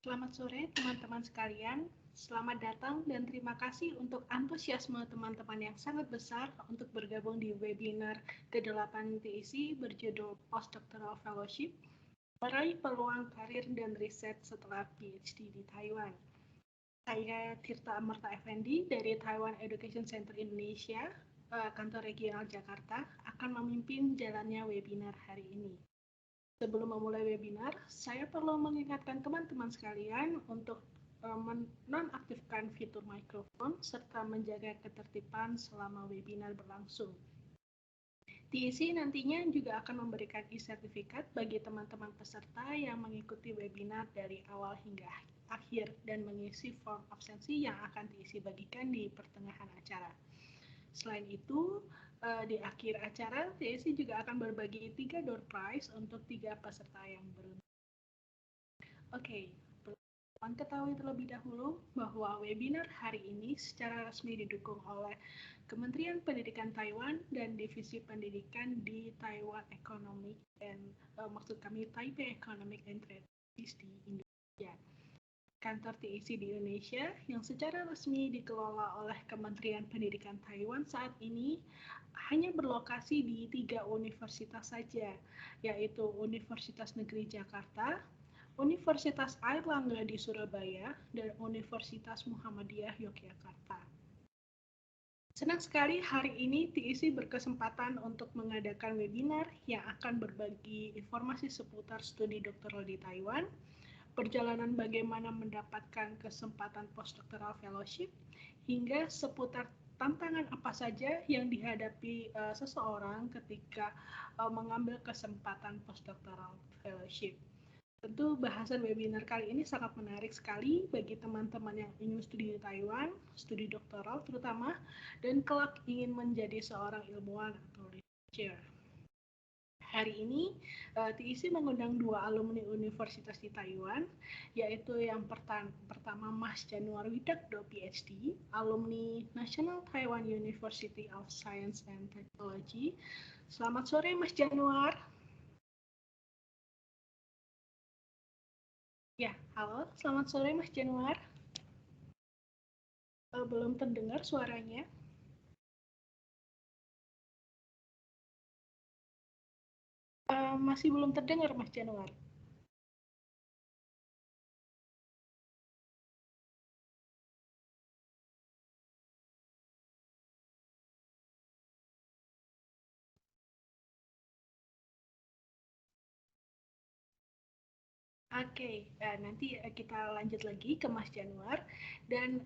Selamat sore teman-teman sekalian. Selamat datang dan terima kasih untuk antusiasme teman-teman yang sangat besar untuk bergabung di webinar ke-8 TIC berjudul Postdoctoral Fellowship, Meraih Peluang Karir dan Riset Setelah PhD di Taiwan. Saya Tirta Amarta Effendi dari Taiwan Education Center Indonesia, kantor regional Jakarta, akan memimpin jalannya webinar hari ini. Sebelum memulai webinar, saya perlu mengingatkan teman-teman sekalian untuk menonaktifkan fitur mikrofon serta menjaga ketertiban selama webinar berlangsung. TIC nantinya juga akan memberikan e-sertifikat bagi teman-teman peserta yang mengikuti webinar dari awal hingga akhir dan mengisi form absensi yang akan TIC bagikan di pertengahan acara. Selain itu, di akhir acara, TIC juga akan berbagi 3 door prize untuk 3 peserta yang beruntung. Oke, teman ketahui terlebih dahulu bahwa webinar hari ini secara resmi didukung oleh Kementerian Pendidikan Taiwan dan Divisi Pendidikan di Taiwan Economic and Taipei Economic and Trade di Indonesia. Kantor TIC di Indonesia yang secara resmi dikelola oleh Kementerian Pendidikan Taiwan saat ini hanya berlokasi di 3 universitas saja, yaitu Universitas Negeri Jakarta, Universitas Airlangga di Surabaya, dan Universitas Muhammadiyah Yogyakarta. Senang sekali hari ini TIC berkesempatan untuk mengadakan webinar yang akan berbagi informasi seputar studi doktoral di Taiwan, perjalanan bagaimana mendapatkan kesempatan postdoctoral fellowship, hingga seputar tantangan apa saja yang dihadapi seseorang ketika mengambil kesempatan postdoctoral fellowship. Tentu bahasan webinar kali ini sangat menarik sekali bagi teman-teman yang ingin studi di Taiwan, studi doktoral terutama, dan kelak ingin menjadi seorang ilmuwan atau researcher. Hari ini TIC mengundang 2 alumni universitas di Taiwan, yaitu yang pertama Mas Januar Widakdo PhD, alumni National Taiwan University of Science and Technology. Selamat sore Mas Januar. Ya, halo, selamat sore Mas Januar. Belum terdengar suaranya. Masih belum terdengar Mas Januar. Oke, nanti kita lanjut lagi ke Mas Januar. Dan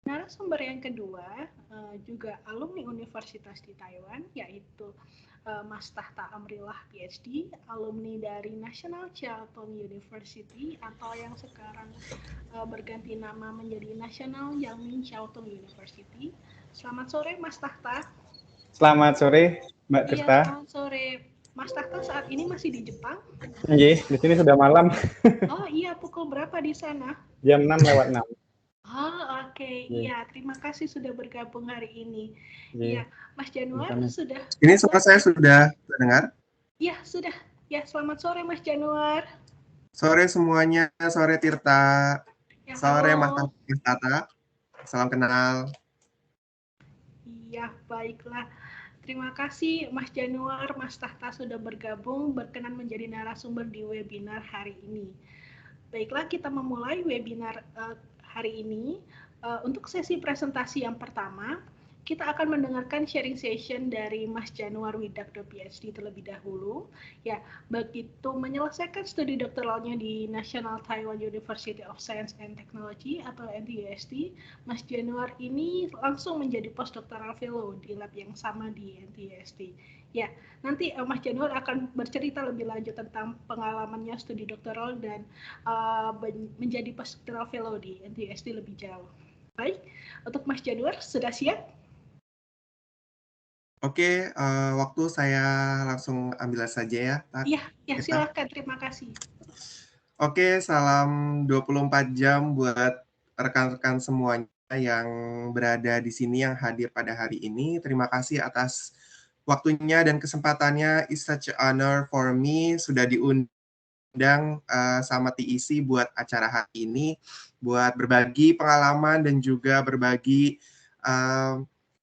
narasumber yang kedua juga alumni universitas di Taiwan, yaitu Mas Tahta Amrillah PhD, alumni dari National Chiao Tung University atau yang sekarang berganti nama menjadi National Yang-Ming Chiao Tung University. Selamat sore Mas Tahta. Selamat sore Mbak Iya, Tirta. selamat sore. Mas Tahta saat ini masih di Jepang? Iya, di sini sudah malam. Oh iya, pukul berapa di sana? Jam 6:06. Oh oke, iya terima kasih sudah bergabung hari ini. Iya, Mas Januar sudah. Ini suara saya sudah terdengar? Iya sudah. Ya selamat sore Mas Januar. Sore semuanya, sore Tirta, Ya, sore Mas halo. Tata, salam kenal. Iya baiklah. Terima kasih Mas Januar, Mas Tahta sudah bergabung berkenan menjadi narasumber di webinar hari ini. Baiklah, kita memulai webinar hari ini. Untuk sesi presentasi yang pertama, kita akan mendengarkan sharing session dari Mas Januar Widakdo PhD terlebih dahulu. Ya, begitu menyelesaikan studi doktoralnya di National Taiwan University of Science and Technology atau NTUST, Mas Januar ini langsung menjadi postdoctoral fellow di lab yang sama di NTUST. Ya, nanti Mas Januar akan bercerita lebih lanjut tentang pengalamannya studi doktoral dan menjadi postdoctoral fellow di NTUST lebih jauh. Baik, untuk Mas Januar sudah siap? Oke, waktu saya langsung ambil saja ya. Iya, silakan. Terima kasih. Oke, salam 24 jam buat rekan-rekan semuanya yang berada di sini, yang hadir pada hari ini. Terima kasih atas waktunya dan kesempatannya. It's such an honor for me sudah diundang diundang sama TEC buat acara hari ini, buat berbagi pengalaman dan juga berbagi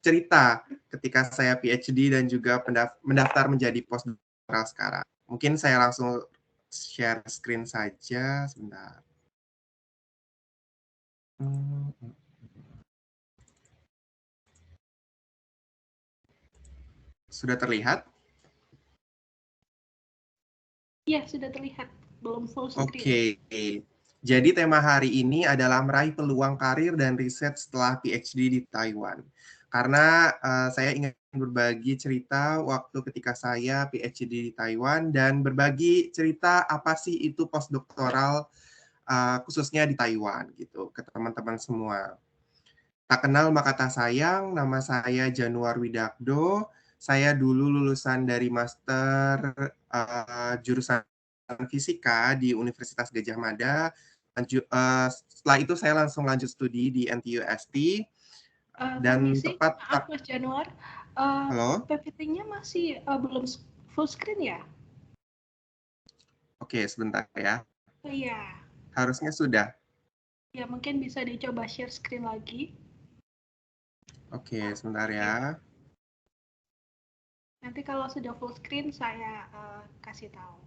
cerita ketika saya PhD dan juga mendaftar menjadi postdoktoral sekarang. Mungkin saya langsung share screen saja sebentar. Sudah terlihat? Iya, sudah terlihat. Belum full screen. Oke. Jadi tema hari ini adalah meraih peluang karir dan riset setelah PhD di Taiwan. Karena saya ingin berbagi cerita waktu ketika saya PhD di Taiwan dan berbagi cerita apa sih itu postdoktoral khususnya di Taiwan gitu ke teman-teman semua. Tak kenal maka tak sayang, nama saya Januar Widakdo. Saya dulu lulusan dari master jurusan fisika di Universitas Gadjah Mada. Setelah itu saya langsung lanjut studi di NTUST. Dan Permisi, tepat maaf Mas Januar. Halo? PPT-nya masih belum full screen ya? Oke, sebentar ya. Oh iya. Harusnya sudah. Ya, mungkin bisa dicoba share screen lagi. Oke, sebentar ya. Nanti kalau sudah full screen, saya kasih tahu.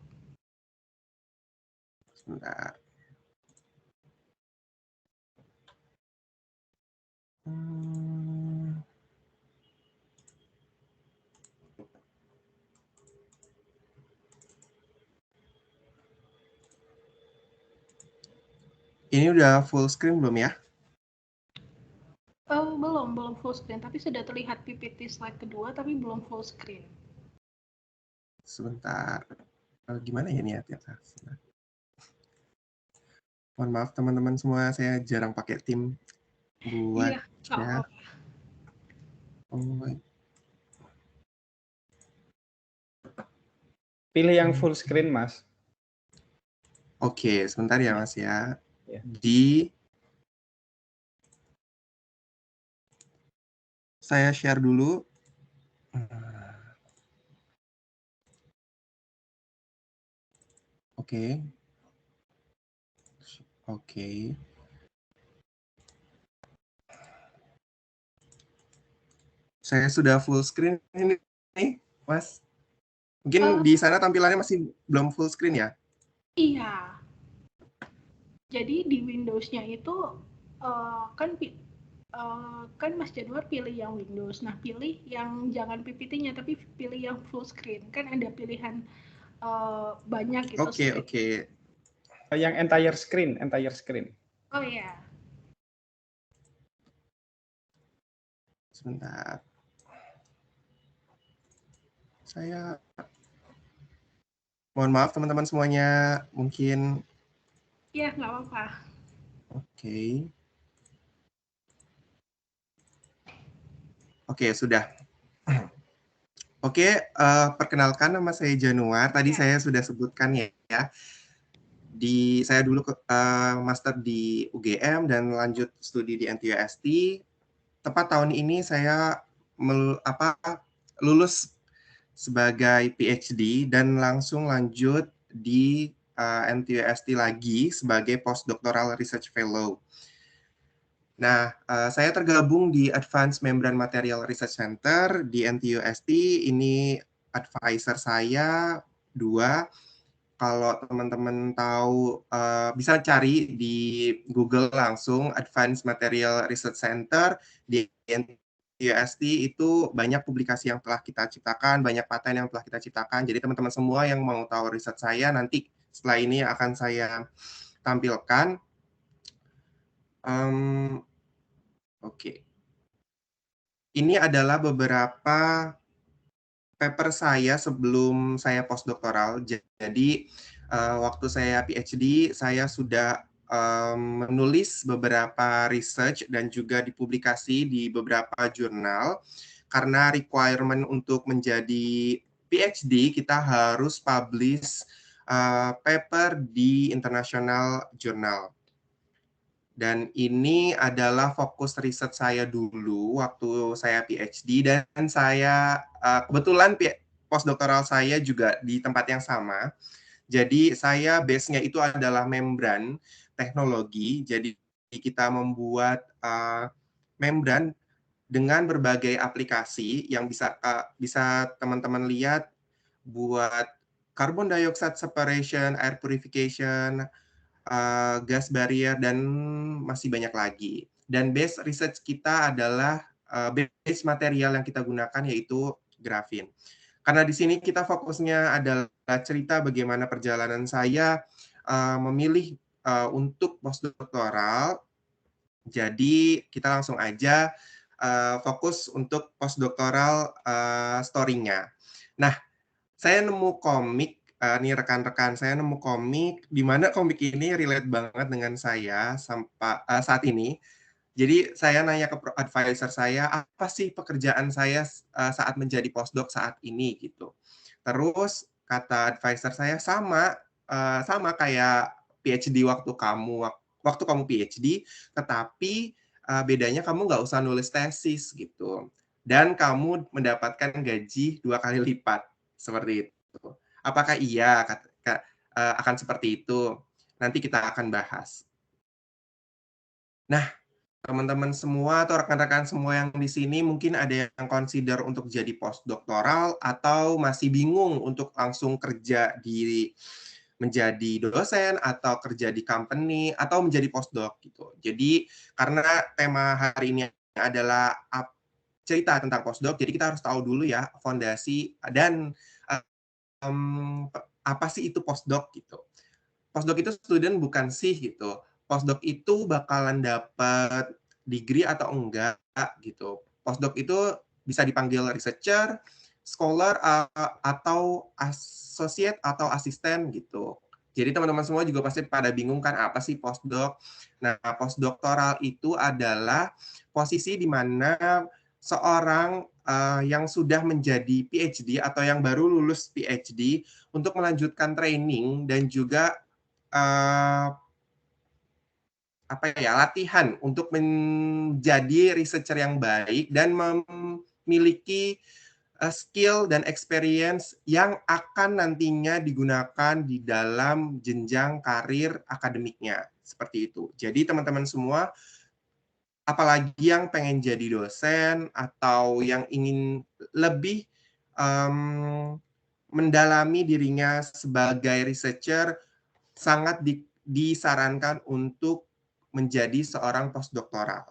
Sebentar. Ini udah full screen belum ya? Belum full screen, tapi sudah terlihat PPT slide kedua, tapi belum full screen. Sebentar. Gimana ya ini ya? Mohon maaf teman-teman semua, saya jarang pakai tim buat Iya, Pilih yang full screen, Mas. Oke, sebentar ya Mas ya. Ya. Saya share dulu. Oke. Oke. Saya sudah full screen ini, Mas. Mungkin di sana tampilannya masih belum full screen ya? Iya. Jadi di Windows-nya itu kan Mas Januar pilih yang Windows. Nah, pilih yang jangan PPT-nya, tapi pilih yang full screen. Kan ada pilihan banyak gitu. Oke. Yang entire screen. Oh iya. Sebentar. Saya mohon maaf teman-teman semuanya, mungkin. Iya, nggak apa-apa. Oke, sudah. Oke, perkenalkan nama saya Januar. Tadi saya sudah sebutkan ya. Saya dulu master di UGM dan lanjut studi di NTUST. Tepat tahun ini saya lulus sebagai PhD dan langsung lanjut di NTUST lagi sebagai postdoctoral research fellow. Nah, saya tergabung di Advanced Membrane Material Research Center di NTUST. Ini advisor saya 2. Kalau teman-teman tahu, bisa cari di Google langsung Advanced Material Research Center di NTUST. Itu banyak publikasi yang telah kita ciptakan, banyak paten yang telah kita ciptakan. Jadi teman-teman semua yang mau tahu riset saya, nanti setelah ini akan saya tampilkan. Oke. Ini adalah beberapa paper saya sebelum saya postdoktoral. Jadi waktu saya PhD, saya sudah menulis beberapa research dan juga dipublikasi di beberapa jurnal. Karena requirement untuk menjadi PhD, kita harus publish paper di international journal. Dan ini adalah fokus riset saya dulu waktu saya PhD, dan saya kebetulan postdoktoral saya juga di tempat yang sama. Jadi saya base-nya itu adalah membran teknologi. Jadi kita membuat membran dengan berbagai aplikasi yang bisa teman-teman lihat buat carbon dioxide separation, air purification, gas barrier, dan masih banyak lagi. Dan base research kita adalah base material yang kita gunakan yaitu grafin. Karena di sini kita fokusnya adalah cerita bagaimana perjalanan saya memilih untuk postdoktoral. Jadi kita langsung aja fokus untuk postdoktoral story-nya. Nah, saya nemu komik, nih rekan-rekan, saya nemu komik, di mana komik ini relate banget dengan saya saat ini. Jadi saya nanya ke advisor saya, apa sih pekerjaan saya saat menjadi postdoc saat ini gitu. Terus kata advisor saya sama kayak PhD waktu kamu PhD, tetapi bedanya kamu nggak usah nulis tesis gitu. Dan kamu mendapatkan gaji 2 kali lipat seperti itu. Apakah iya akan seperti itu? Nanti kita akan bahas. Nah, teman-teman semua atau rekan-rekan semua yang di sini mungkin ada yang consider untuk jadi postdoktoral atau masih bingung untuk langsung kerja menjadi dosen atau kerja di company atau menjadi postdoc gitu. Jadi karena tema hari ini adalah cerita tentang postdoc, jadi kita harus tahu dulu ya fondasi dan apa sih itu postdoc gitu. Postdoc itu student bukan sih gitu. Postdoc itu bakalan dapat degree atau enggak gitu. Postdoc itu bisa dipanggil researcher, scholar, atau associate atau asisten gitu. Jadi teman-teman semua juga pasti pada bingung kan apa sih postdoc. Nah, postdoktoral itu adalah posisi di mana seorang yang sudah menjadi PhD atau yang baru lulus PhD untuk melanjutkan training dan juga latihan untuk menjadi researcher yang baik dan memiliki skill dan experience yang akan nantinya digunakan di dalam jenjang karir akademiknya. Seperti itu. Jadi teman-teman semua, apalagi yang pengen jadi dosen atau yang ingin lebih mendalami dirinya sebagai researcher, sangat disarankan untuk menjadi seorang postdoktoral.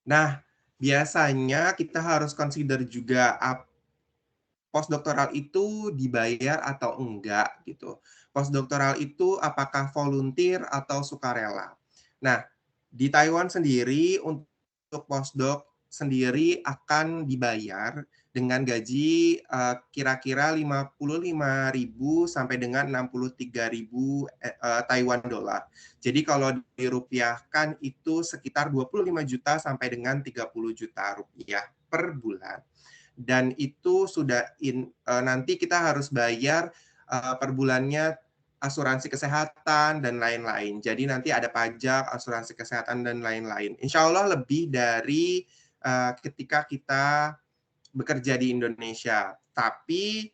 Nah, biasanya kita harus consider juga postdoktoral itu dibayar atau enggak gitu. Postdoktoral itu apakah volunteer atau sukarela. Nah, di Taiwan sendiri untuk postdoc sendiri akan dibayar dengan gaji kira-kira 55.000 sampai dengan 63.000 Taiwan dollar. Jadi kalau dirupiahkan itu sekitar 25 juta sampai dengan 30 juta rupiah per bulan. Dan itu sudah nanti kita harus bayar per bulannya asuransi kesehatan dan lain-lain. Jadi nanti ada pajak, asuransi kesehatan dan lain-lain. Insya Allah lebih dari ketika kita bekerja di Indonesia. Tapi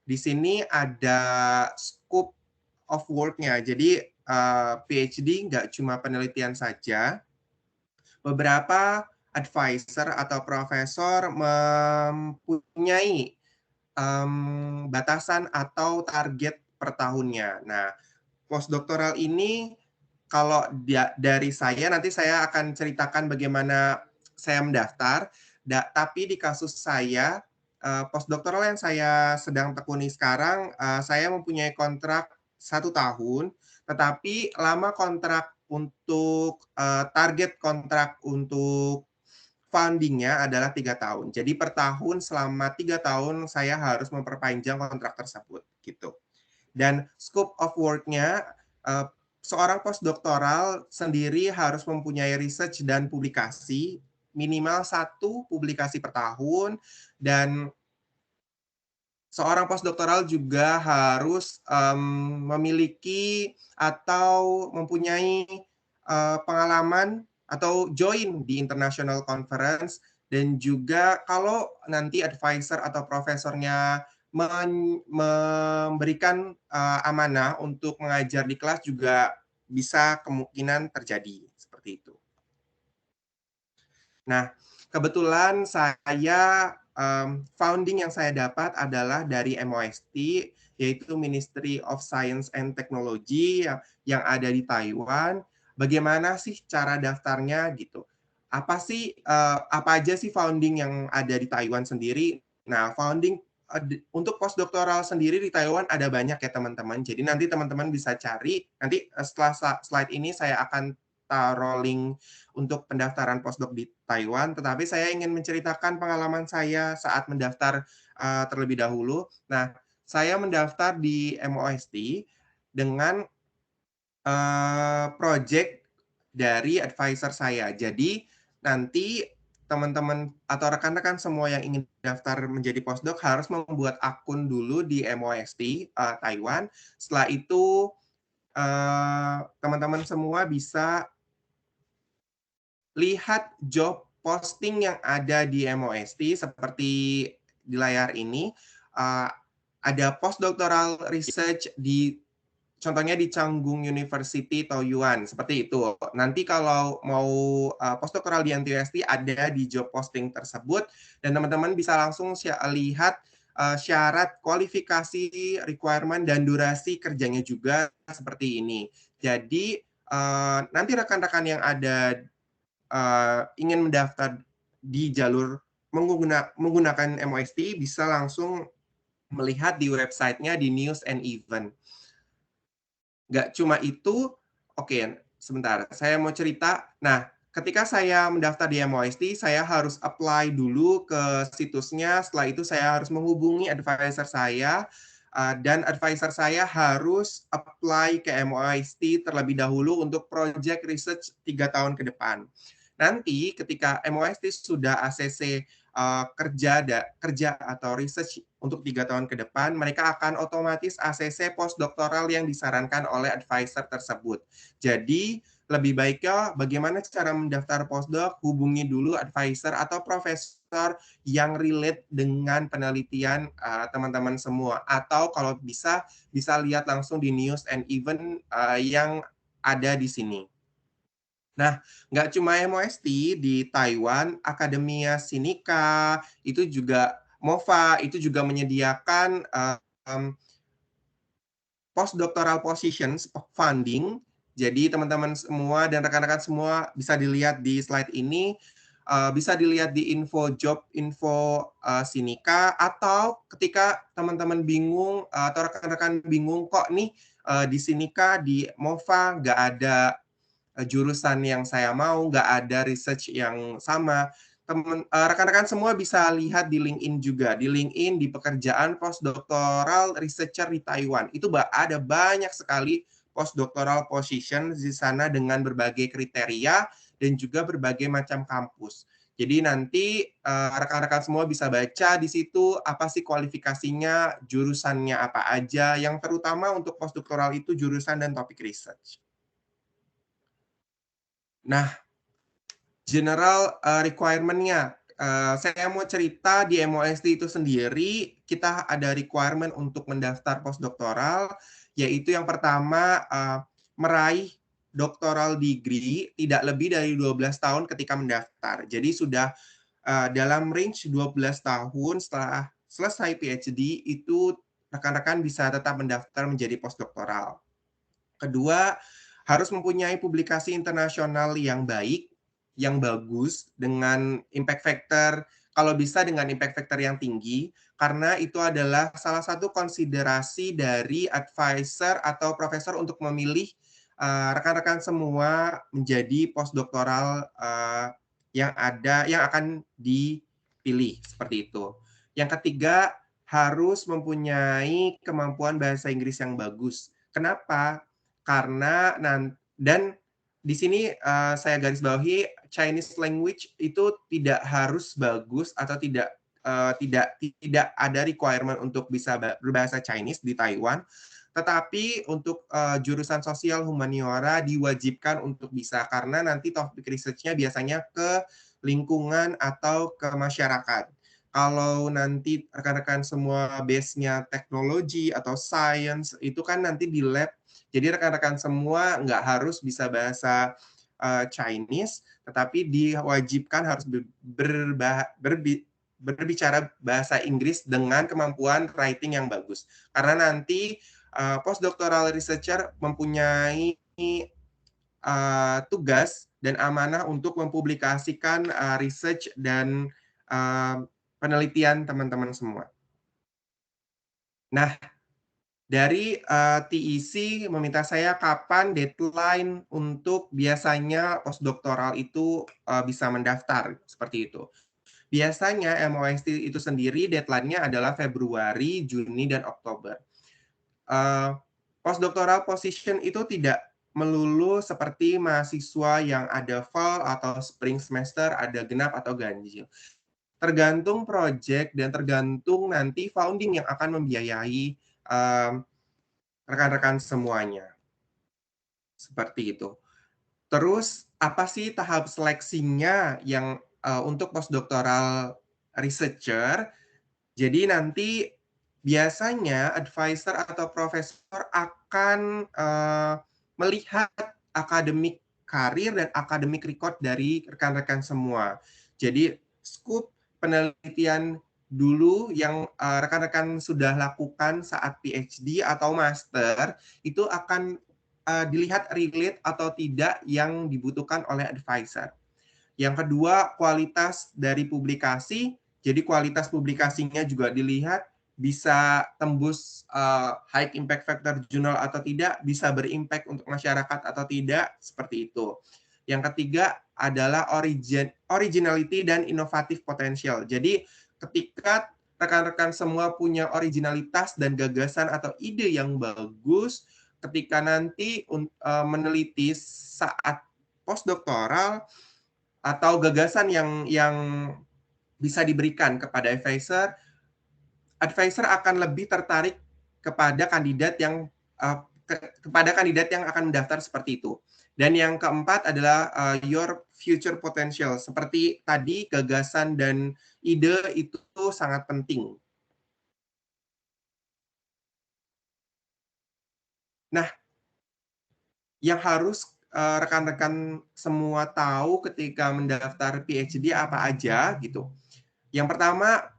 di sini ada scope of work-nya. Jadi PhD nggak cuma penelitian saja. Beberapa advisor atau profesor mempunyai batasan atau target per tahunnya. Nah, postdoktoral ini kalau dari saya, nanti saya akan ceritakan bagaimana saya mendaftar, tapi di kasus saya, postdoktoral yang saya sedang tekuni sekarang, saya mempunyai kontrak 1 tahun, tetapi lama kontrak untuk target kontrak untuk funding-nya adalah 3 tahun. Jadi per tahun selama 3 tahun saya harus memperpanjang kontrak tersebut gitu. Dan scope of work-nya seorang postdoktoral sendiri harus mempunyai research dan publikasi minimal 1 publikasi per tahun, dan seorang postdoktoral juga harus memiliki atau mempunyai pengalaman atau join di international conference dan juga kalau nanti advisor atau profesornya memberikan amanah untuk mengajar di kelas juga bisa kemungkinan terjadi seperti itu. Nah, kebetulan saya founding yang saya dapat adalah dari MOST, yaitu Ministry of Science and Technology yang ada di Taiwan. Bagaimana sih cara daftarnya gitu? Apa aja sih founding yang ada di Taiwan sendiri? Nah, founding untuk postdoktoral sendiri di Taiwan ada banyak ya teman-teman. Jadi nanti teman-teman bisa cari. Nanti setelah slide ini saya akan taruh link untuk pendaftaran postdoc di Taiwan, tetapi saya ingin menceritakan pengalaman saya saat mendaftar terlebih dahulu. Nah, saya mendaftar di MOST dengan project dari advisor saya. Jadi nanti teman-teman atau rekan-rekan semua yang ingin daftar menjadi postdoc harus membuat akun dulu di MOST Taiwan. Setelah itu teman-teman semua bisa lihat job posting yang ada di MOST seperti di layar ini. Ada postdoctoral research contohnya di Canggung University Taoyuan, seperti itu. Nanti kalau mau postdoctoral di NTUST ada di job posting tersebut, dan teman-teman bisa langsung lihat syarat, kualifikasi, requirement, dan durasi kerjanya juga seperti ini. Jadi nanti rekan-rekan yang ada ingin mendaftar di jalur menggunakan MOST bisa langsung melihat di websitenya di News and Event. Nggak cuma itu, oke, sebentar, saya mau cerita. Nah, ketika saya mendaftar di MOST, saya harus apply dulu ke situsnya. Setelah itu saya harus menghubungi advisor saya, dan advisor saya harus apply ke MOST terlebih dahulu untuk project research 3 tahun ke depan. Nanti ketika MOST sudah ACC kerja atau research untuk 3 tahun ke depan, mereka akan otomatis ACC postdoktoral yang disarankan oleh advisor tersebut. Jadi lebih baiknya bagaimana cara mendaftar postdoc, hubungi dulu advisor atau profesor yang relate dengan penelitian teman-teman semua. Atau kalau bisa lihat langsung di News and Event yang ada di sini. Nah, nggak cuma MOST, di Taiwan, Akademia Sinica, itu juga MOFA, itu juga menyediakan postdoctoral positions funding. Jadi teman-teman semua dan rekan-rekan semua bisa dilihat di slide ini, bisa dilihat di info Sinica, atau ketika teman-teman bingung atau rekan-rekan bingung kok nih di Sinica, di MOFA nggak ada jurusan yang saya mau, nggak ada research yang sama. Rekan-rekan semua bisa lihat di LinkedIn juga. Di LinkedIn, di pekerjaan postdoctoral researcher di Taiwan. Itu ada banyak sekali postdoctoral position di sana dengan berbagai kriteria dan juga berbagai macam kampus. Jadi nanti rekan-rekan semua bisa baca di situ apa sih kualifikasinya, jurusannya apa aja, yang terutama untuk postdoctoral itu jurusan dan topik research. Nah, general requirement-nya, saya mau cerita di MOST itu sendiri, kita ada requirement untuk mendaftar postdoktoral, yaitu yang pertama meraih doctoral degree tidak lebih dari 12 tahun ketika mendaftar. Jadi sudah dalam range 12 tahun setelah selesai PhD, itu rekan-rekan bisa tetap mendaftar menjadi postdoktoral. Kedua, harus mempunyai publikasi internasional yang baik, yang bagus, dengan impact factor, kalau bisa dengan impact factor yang tinggi, karena itu adalah salah satu konsiderasi dari advisor atau profesor untuk memilih rekan-rekan semua menjadi postdoktoral yang akan dipilih, seperti itu. Yang ketiga, harus mempunyai kemampuan bahasa Inggris yang bagus. Kenapa? Karena dan di sini saya garis bawahi Chinese language itu tidak harus bagus atau tidak ada requirement untuk bisa berbahasa Chinese di Taiwan, tetapi untuk jurusan sosial humaniora diwajibkan untuk bisa, karena nanti topik research-nya biasanya ke lingkungan, atau ke masyarakat. Kalau nanti rekan-rekan semua base-nya teknologi atau science, itu kan nanti di lab, jadi rekan-rekan semua nggak harus bisa bahasa Chinese, tetapi diwajibkan harus berbicara bahasa Inggris dengan kemampuan writing yang bagus. Karena nanti postdoctoral researcher mempunyai tugas dan amanah untuk mempublikasikan research dan penelitian teman-teman semua. Nah, dari TEC meminta saya kapan deadline untuk biasanya postdoktoral itu bisa mendaftar, seperti itu. Biasanya MOST itu sendiri deadline-nya adalah Februari, Juni, dan Oktober. Postdoctoral position itu tidak melulu seperti mahasiswa yang ada fall atau spring semester, ada genap atau ganjil. Tergantung project dan tergantung nanti founding yang akan membiayai rekan-rekan semuanya. Seperti itu. Terus, apa sih tahap seleksinya yang untuk postdoctoral researcher? Jadi nanti biasanya advisor atau profesor akan melihat akademik karir dan akademik record dari rekan-rekan semua. Jadi scope penelitian dulu yang rekan-rekan sudah lakukan saat PhD atau master itu akan dilihat relate atau tidak yang dibutuhkan oleh advisor. Yang kedua, kualitas dari publikasi. Jadi kualitas publikasinya juga dilihat, bisa tembus high impact factor jurnal atau tidak, bisa berimpact untuk masyarakat atau tidak, seperti itu. Yang ketiga adalah originality dan inovatif potential. Jadi ketika rekan-rekan semua punya originalitas dan gagasan atau ide yang bagus, ketika nanti meneliti saat postdoktoral atau gagasan yang bisa diberikan kepada advisor akan lebih tertarik kepada kandidat yang akan mendaftar seperti itu. Dan yang keempat adalah your future potential. Seperti tadi, gagasan dan ide itu sangat penting. Nah, yang harus rekan-rekan semua tahu ketika mendaftar PhD apa aja gitu. Yang pertama,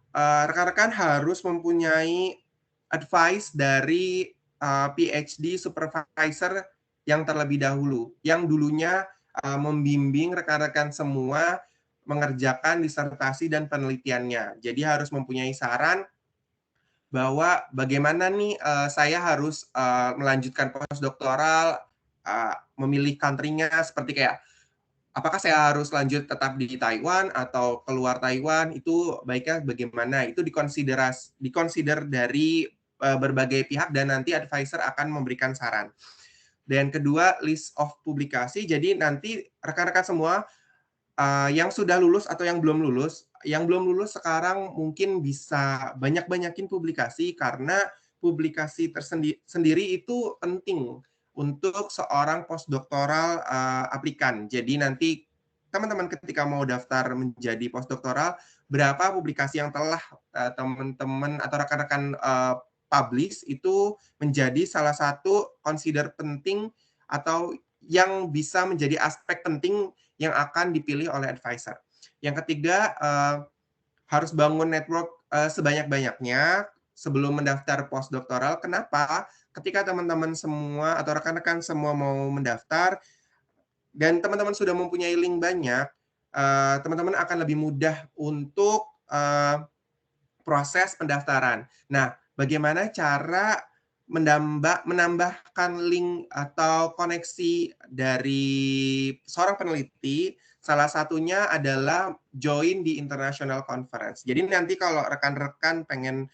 rekan-rekan harus mempunyai advice dari PhD supervisor yang terlebih dahulu, yang dulunya membimbing rekan-rekan semua mengerjakan disertasi dan penelitiannya. Jadi harus mempunyai saran bahwa bagaimana nih saya harus melanjutkan postdoktoral, memilih country-nya seperti kayak apakah saya harus lanjut tetap di Taiwan atau keluar Taiwan, itu baiknya bagaimana, itu dikonsider dari berbagai pihak dan nanti advisor akan memberikan saran. Dan kedua, list of publikasi, jadi nanti rekan-rekan semua yang sudah lulus atau yang belum lulus sekarang mungkin bisa banyak-banyakin publikasi karena publikasi tersendiri itu penting untuk seorang postdoktoral aplikan. Jadi nanti teman-teman ketika mau daftar menjadi postdoktoral, berapa publikasi yang telah teman-teman atau rekan-rekan publish itu menjadi salah satu consider penting atau yang bisa menjadi aspek penting yang akan dipilih oleh advisor. Yang ketiga, harus bangun network sebanyak-banyaknya sebelum mendaftar postdoktoral. Kenapa? Ketika teman-teman semua atau rekan-rekan semua mau mendaftar dan teman-teman sudah mempunyai link banyak, teman-teman akan lebih mudah untuk proses pendaftaran. Nah, bagaimana cara menambahkan link atau koneksi dari seorang peneliti? Salah satunya adalah join di international conference. Jadi nanti kalau rekan-rekan pengen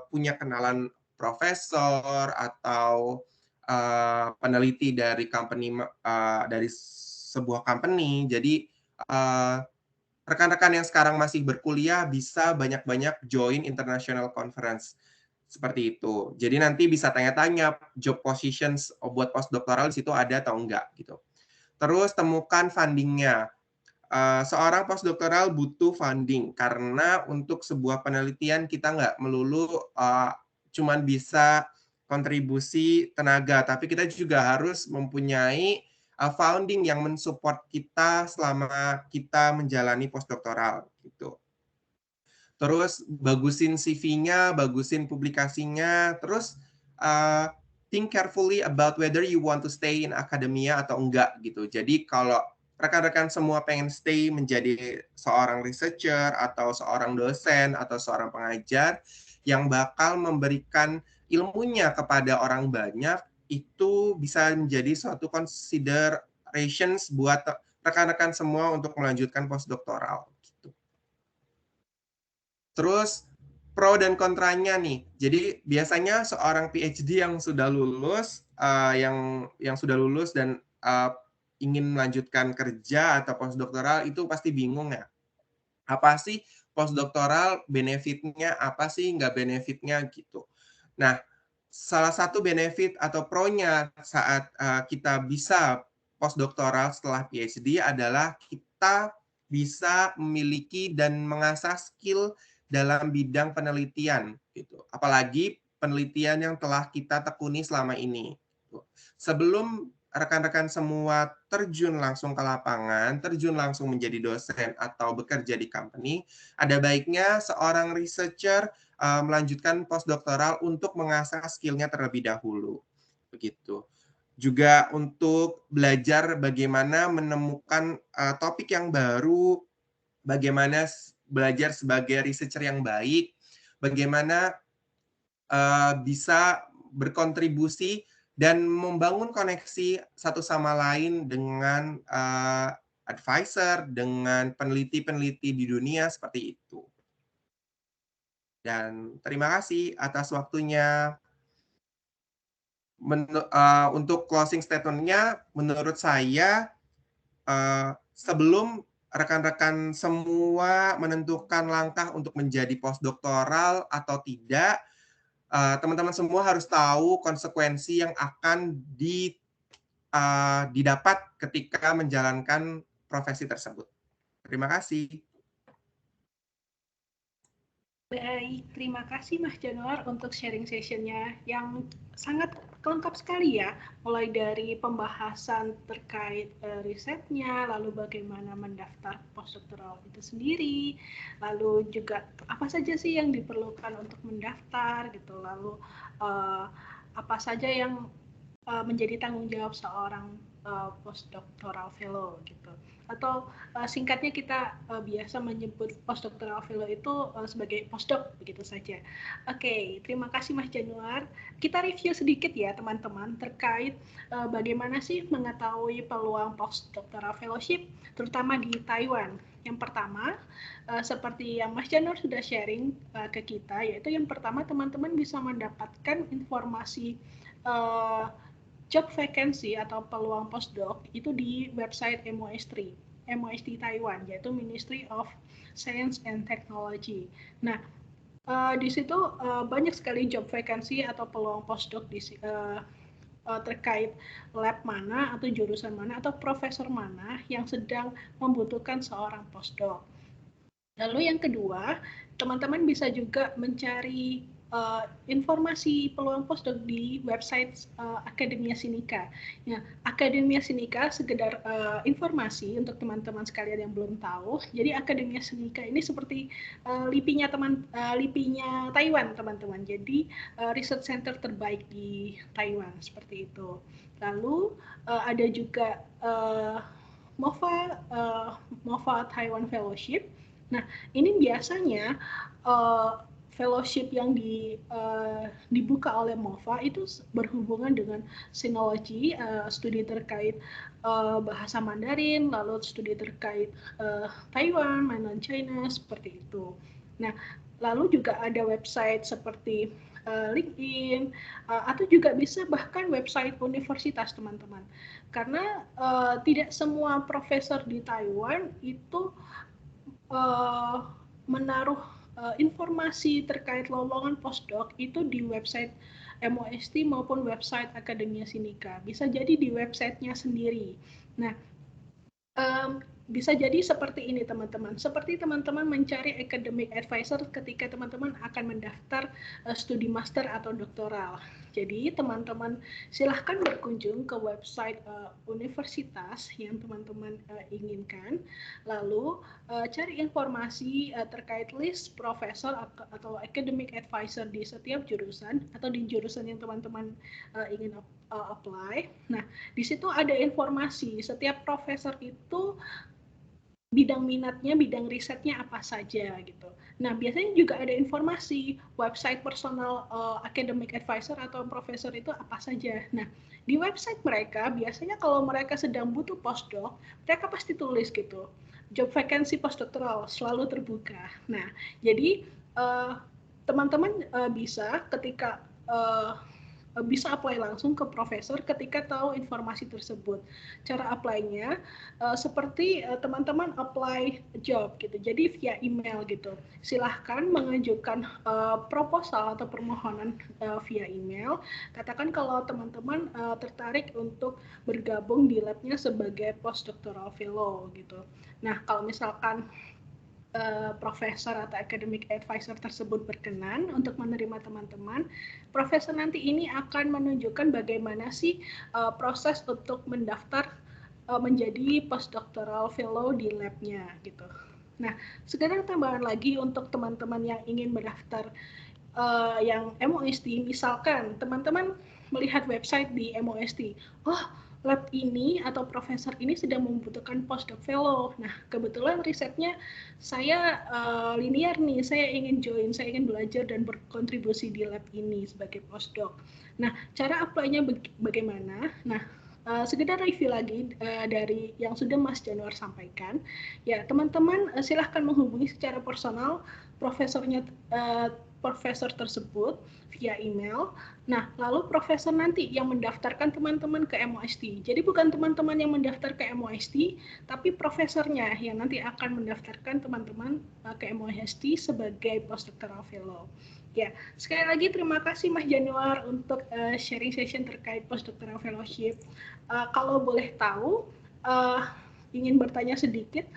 punya kenalan profesor atau peneliti dari dari sebuah company, jadi rekan-rekan yang sekarang masih berkuliah bisa banyak-banyak join international conference seperti itu. Jadi nanti bisa tanya-tanya job positions buat postdoktoral di situ ada atau enggak gitu. Terus temukan fundingnya. seorang postdoktoral butuh funding karena untuk sebuah penelitian kita nggak melulu cuman bisa kontribusi tenaga, tapi kita juga harus mempunyai funding yang mensupport kita selama kita menjalani postdoktoral gitu. Terus bagusin CV-nya, bagusin publikasinya, terus think carefully about whether you want to stay in academia atau enggak gitu. Jadi kalau rekan-rekan semua pengen stay menjadi seorang researcher atau seorang dosen atau seorang pengajar yang bakal memberikan ilmunya kepada orang banyak, itu bisa menjadi suatu considerations buat rekan-rekan semua untuk melanjutkan postdoktoral. Gitu. Terus pro dan kontranya nih. Jadi biasanya seorang PhD yang sudah lulus, yang sudah lulus dan ingin melanjutkan kerja atau postdoktoral itu pasti bingung ya. Apa sih postdoktoral, benefitnya apa sih, nggak benefitnya gitu. Nah, salah satu benefit atau pro-nya saat kita bisa postdoktoral setelah PhD adalah kita bisa memiliki dan mengasah skill dalam bidang penelitian gitu. Apalagi penelitian yang telah kita tekuni selama ini. Sebelum rekan-rekan semua terjun langsung ke lapangan, terjun langsung menjadi dosen atau bekerja di company, ada baiknya seorang researcher melanjutkan postdoktoral untuk mengasah skill-nya terlebih dahulu. Begitu. Juga untuk belajar bagaimana menemukan topik yang baru, bagaimana belajar sebagai researcher yang baik, bagaimana bisa berkontribusi dan membangun koneksi satu sama lain dengan advisor, dengan peneliti-peneliti di dunia seperti itu. Dan terima kasih atas waktunya. Untuk closing statement-nya, menurut saya, sebelum rekan-rekan semua menentukan langkah untuk menjadi postdoktoral atau tidak, teman-teman semua harus tahu konsekuensi yang akan didapat ketika menjalankan profesi tersebut. Terima kasih. Baik, terima kasih Mas Januar untuk sharing session-nya yang sangat lengkap sekali ya, mulai dari pembahasan terkait risetnya, lalu bagaimana mendaftar postdoktoral itu sendiri, lalu juga apa saja sih yang diperlukan untuk mendaftar gitu, lalu apa saja yang menjadi tanggung jawab seorang postdoctoral fellow gitu. Atau singkatnya kita biasa menyebut postdoctoral fellow itu sebagai postdoc begitu saja. Oke, terima kasih Mas Januar. Kita review sedikit ya teman-teman terkait bagaimana sih mengetahui peluang postdoctoral fellowship terutama di Taiwan. Yang pertama, seperti yang Mas Januar sudah sharing ke kita, yaitu yang pertama teman-teman bisa mendapatkan informasi job vacancy atau peluang postdoc itu di website MOST Taiwan, yaitu Ministry of Science and Technology. Nah, di situ banyak sekali job vacancy atau peluang postdoc terkait lab mana atau jurusan mana atau profesor mana yang sedang membutuhkan seorang postdoc. Lalu yang kedua, teman-teman bisa juga mencari informasi peluang postdoc di website Akademia Sinica. Ya, Akademia Sinica sekedar informasi untuk teman-teman sekalian yang belum tahu. Jadi Akademia Sinica ini seperti LIPI-nya LIPI-nya Taiwan, teman-teman. Jadi research center terbaik di Taiwan seperti itu. Lalu ada juga MOFA Taiwan Fellowship. Nah, ini biasanya fellowship yang dibuka oleh MOFA itu berhubungan dengan sinologi, studi terkait bahasa Mandarin, lalu studi terkait Taiwan, mainland China, seperti itu. Nah, lalu juga ada website seperti LinkedIn, atau juga bisa bahkan website universitas, teman-teman. Karena tidak semua profesor di Taiwan itu menaruh informasi terkait lowongan postdoc itu di website MOST maupun website Akademia Sinica. Bisa jadi di websitenya sendiri. Nah, bisa jadi seperti ini teman-teman. Seperti teman-teman mencari academic advisor ketika teman-teman akan mendaftar studi master atau doktoral. Jadi teman-teman silahkan berkunjung ke website universitas yang teman-teman inginkan. Lalu cari informasi terkait list profesor atau academic advisor di setiap jurusan atau di jurusan yang teman-teman ingin apply. Nah, di situ ada informasi setiap profesor itu bidang minatnya, bidang risetnya apa saja gitu. Nah, biasanya juga ada informasi website personal academic advisor atau profesor itu apa saja. Nah, di website mereka biasanya kalau mereka sedang butuh postdoc, mereka pasti tulis gitu. Job vacancy postdoctoral selalu terbuka. Nah, jadi teman-teman bisa ketika bisa apply langsung ke profesor ketika tahu informasi tersebut. Cara apply-nya seperti teman-teman apply job gitu. Jadi via email gitu. Silahkan mengajukan proposal atau permohonan via email. Katakan kalau teman-teman tertarik untuk bergabung di lab-nya sebagai postdoctoral fellow gitu. Nah, kalau misalkan profesor atau academic advisor tersebut berkenan untuk menerima teman-teman, profesor nanti ini akan menunjukkan bagaimana sih proses untuk mendaftar menjadi postdoctoral fellow di lab-nya gitu. Nah, sekarang tambahan lagi untuk teman-teman yang ingin mendaftar yang MOST, misalkan teman-teman melihat website di MOST, oh lab ini atau profesor ini sedang membutuhkan postdoc fellow. Nah, kebetulan risetnya saya linear nih, saya ingin join, saya ingin belajar dan berkontribusi di lab ini sebagai postdoc. Nah, cara apply-nya bagaimana? Nah, sekedar review lagi dari yang sudah Mas Januar sampaikan. Ya, teman-teman silahkan menghubungi secara personal profesor tersebut via email. Nah, lalu profesor nanti yang mendaftarkan teman-teman ke MOST. Jadi bukan teman-teman yang mendaftar ke MOST, tapi profesornya yang nanti akan mendaftarkan teman-teman ke MOST sebagai postdoctoral fellow. Ya, sekali lagi terima kasih Mas Januar untuk sharing session terkait postdoctoral fellowship. Kalau boleh tahu, ingin bertanya sedikit,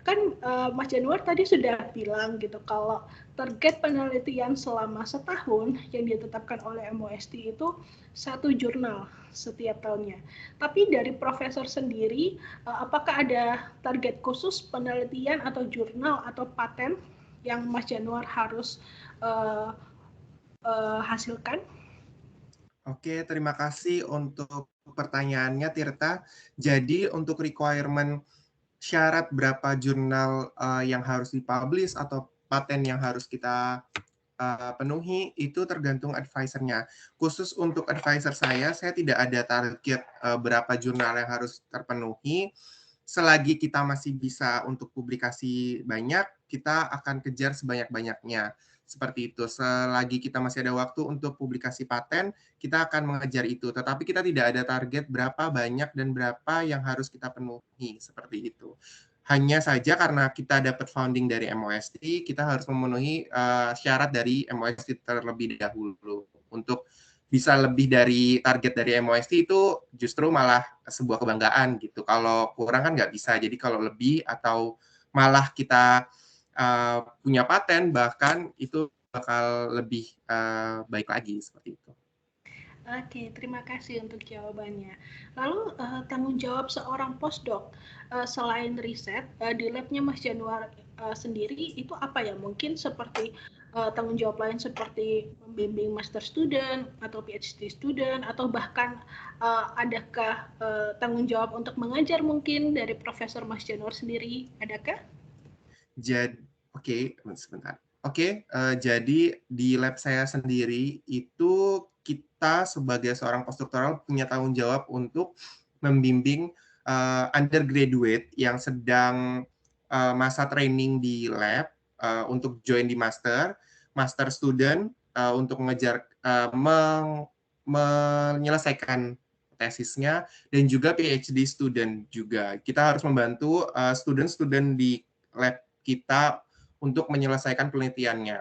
kan Mas Januar tadi sudah bilang gitu kalau target penelitian selama setahun yang ditetapkan oleh MOST itu 1 jurnal setiap tahunnya. Tapi dari profesor sendiri, apakah ada target khusus penelitian atau jurnal atau paten yang Mas Januar harus hasilkan? Oke, terima kasih untuk pertanyaannya, Tirta. Jadi untuk requirement syarat berapa jurnal yang harus dipublish atau paten yang harus kita penuhi itu tergantung advisor-nya. Khusus untuk advisor saya tidak ada target berapa jurnal yang harus terpenuhi. Selagi kita masih bisa untuk publikasi banyak, kita akan kejar sebanyak-banyaknya. Seperti itu. Selagi kita masih ada waktu untuk publikasi paten, kita akan mengejar itu. Tetapi kita tidak ada target berapa banyak dan berapa yang harus kita penuhi. Seperti itu. Hanya saja karena kita dapat funding dari MOST, kita harus memenuhi syarat dari MOST terlebih dahulu. Untuk bisa lebih dari target dari MOST itu justru malah sebuah kebanggaan gitu. Kalau kurang kan nggak bisa. Jadi kalau lebih atau malah kita punya paten, bahkan itu bakal lebih baik lagi seperti itu. Oke, terima kasih untuk jawabannya. Lalu tanggung jawab seorang postdoc selain riset di labnya Mas Januar sendiri itu apa ya? Mungkin seperti tanggung jawab lain seperti membimbing master student atau PhD student atau bahkan adakah tanggung jawab untuk mengajar mungkin dari Profesor Mas Januar sendiri? Adakah? Jadi, sebentar. Jadi di lab saya sendiri itu kita sebagai seorang postdoktoral punya tanggung jawab untuk membimbing undergraduate yang sedang masa training di lab untuk join di master student untuk mengejar menyelesaikan tesisnya, dan juga PhD student juga. Kita harus membantu student-student di lab kita untuk menyelesaikan penelitiannya.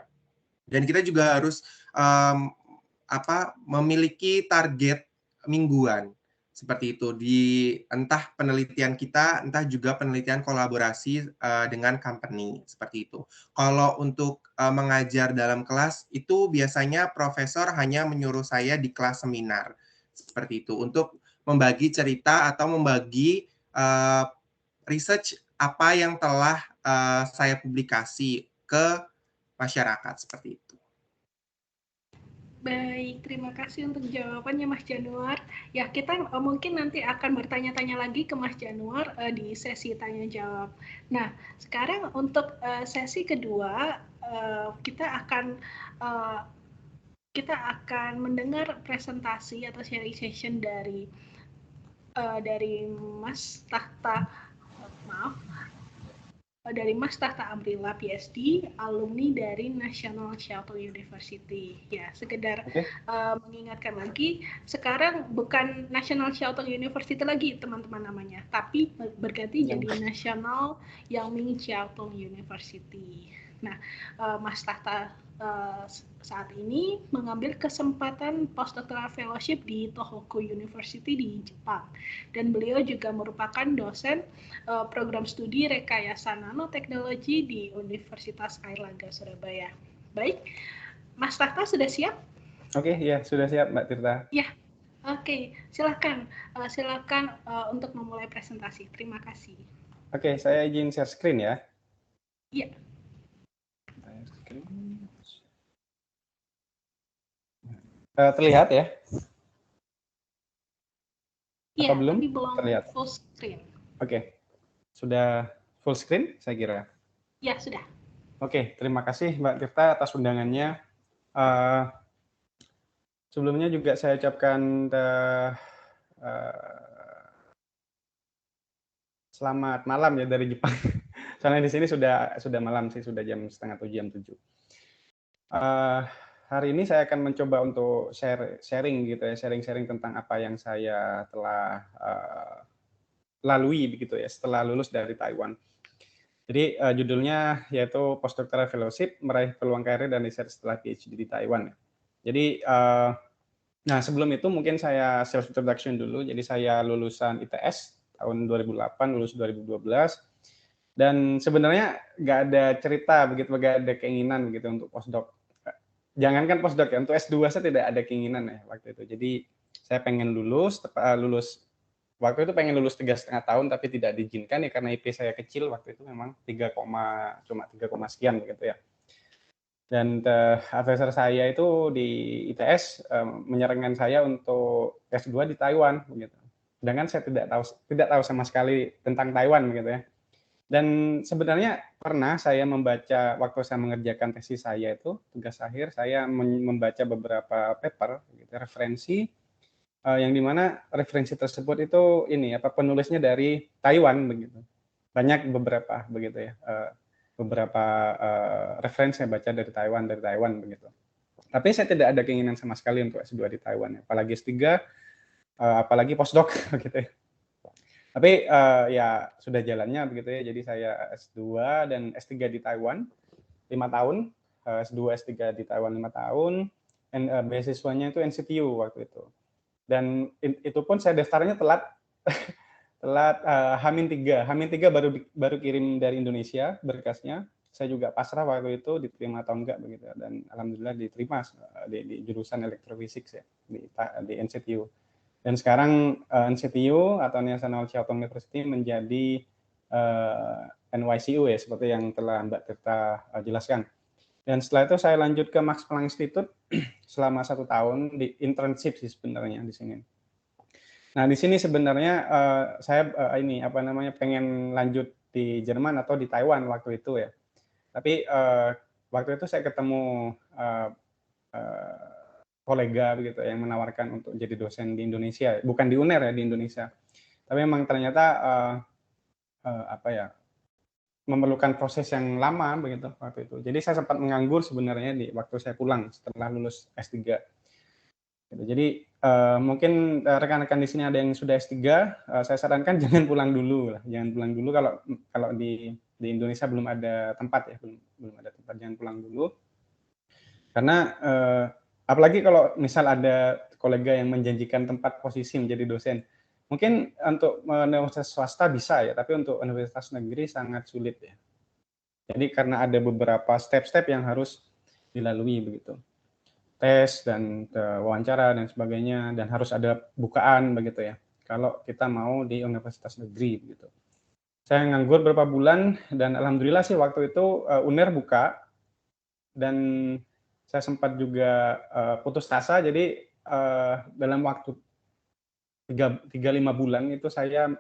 Dan kita juga harus memiliki target mingguan. Seperti itu, di entah penelitian kita, entah juga penelitian kolaborasi dengan company, seperti itu. Kalau untuk mengajar dalam kelas, itu biasanya profesor hanya menyuruh saya di kelas seminar, seperti itu, untuk membagi cerita atau membagi research apa yang telah saya publikasi ke masyarakat, seperti itu. Baik, terima kasih untuk jawabannya Mas Januar. Ya, kita mungkin nanti akan bertanya-tanya lagi ke Mas Januar di sesi tanya jawab. Nah, sekarang untuk sesi kedua kita akan mendengar presentasi atau sharing session dari Mas Tahta, dari Mas Tahta Amrila PhD, alumni dari National Shelter University. Ya, sekedar mengingatkan lagi, sekarang bukan National Shelter University lagi teman-teman namanya, tapi berganti jadi National Yang Ming Shelter University. Nah, Mas Tahta saat ini mengambil kesempatan postdoctoral fellowship di Tohoku University di Jepang, dan beliau juga merupakan dosen program studi rekayasa nanoteknologi di Universitas Airlangga Surabaya. Baik, Mas Tahta sudah siap? Oke, ya sudah siap Mbak Tirta. Ya, oke, silakan untuk memulai presentasi. Terima kasih. Oke, saya izin share screen ya. Iya. Terlihat ya? Iya, belum? tapi belum terlihat full screen. Oke, sudah full screen saya kira. Ya, sudah. Oke, terima kasih Mbak Tirta atas undangannya. Sebelumnya juga saya ucapkan selamat malam ya dari Jepang. Soalnya di sini sudah malam sih, sudah jam 6:30, jam 7. Hari ini saya akan mencoba untuk sharing gitu ya, sharing tentang apa yang saya telah lalui begitu ya setelah lulus dari Taiwan. Jadi judulnya yaitu Postdoctoral Fellowship, meraih peluang karir dan riset setelah PhD di Taiwan. Jadi nah sebelum itu mungkin saya self introduction dulu. Jadi saya lulusan ITS tahun 2008, lulus 2012. Dan sebenarnya nggak ada cerita begitu, nggak ada keinginan begitu untuk postdoc. Jangankan postdoc ya, untuk S2 saya tidak ada keinginan ya waktu itu. Jadi saya pengen lulus waktu itu pengen lulus 3,5 tahun tapi tidak diizinkan ya karena IP saya kecil waktu itu, memang cuma 3, sekian begitu ya. Dan advisor saya itu di ITS menyarankan saya untuk S2 di Taiwan begitu. Sedangkan saya tidak tahu sama sekali tentang Taiwan begitu ya. Dan sebenarnya pernah saya membaca waktu saya mengerjakan tesis saya itu, tugas akhir saya membaca beberapa paper gitu, referensi yang dimana referensi tersebut itu penulisnya dari Taiwan begitu. Banyak beberapa begitu ya. Beberapa referensi saya baca dari Taiwan begitu. Tapi saya tidak ada keinginan sama sekali untuk S2 di Taiwan, apalagi S3, apalagi postdoc gitu ya. Tapi ya sudah jalannya begitu ya. Jadi saya S2 dan S3 di Taiwan 5 tahun, S2 S3 di Taiwan 5 tahun, beasiswanya itu NCTU waktu itu. Dan itu pun saya daftarnya telat H-3 baru kirim dari Indonesia berkasnya. Saya juga pasrah waktu itu diterima atau enggak begitu, dan alhamdulillah diterima di jurusan elektrofisik ya di NCTU. Dan sekarang NCTU atau National Shelter University menjadi NYCU ya, seperti yang telah Mbak Tirta jelaskan. Dan setelah itu saya lanjut ke Max Planck Institute selama 1 tahun di internship sih sebenarnya di sini. Nah di sini sebenarnya saya pengen lanjut di Jerman atau di Taiwan waktu itu ya. Tapi waktu itu saya ketemu kolega begitu yang menawarkan untuk jadi dosen di Indonesia, bukan di UNER ya, di Indonesia. Tapi memang ternyata memerlukan proses yang lama begitu waktu itu. Jadi saya sempat menganggur sebenarnya di waktu saya pulang setelah lulus S3. Gitu. Jadi mungkin rekan-rekan di sini ada yang sudah S3, saya sarankan jangan pulang dulu lah, jangan pulang dulu kalau di Indonesia belum ada tempat ya, belum ada tempat, jangan pulang dulu. Karena apalagi kalau misal ada kolega yang menjanjikan tempat posisi menjadi dosen, Mungkin untuk universitas swasta bisa ya, tapi untuk universitas negeri sangat sulit ya. Jadi karena ada beberapa step-step yang harus dilalui begitu. Tes dan wawancara dan sebagainya, dan harus ada bukaan begitu ya. Kalau kita mau di universitas negeri begitu. Saya nganggur beberapa bulan dan alhamdulillah sih waktu itu UNER buka, dan saya sempat juga putus asa, jadi dalam waktu 3-5 bulan itu saya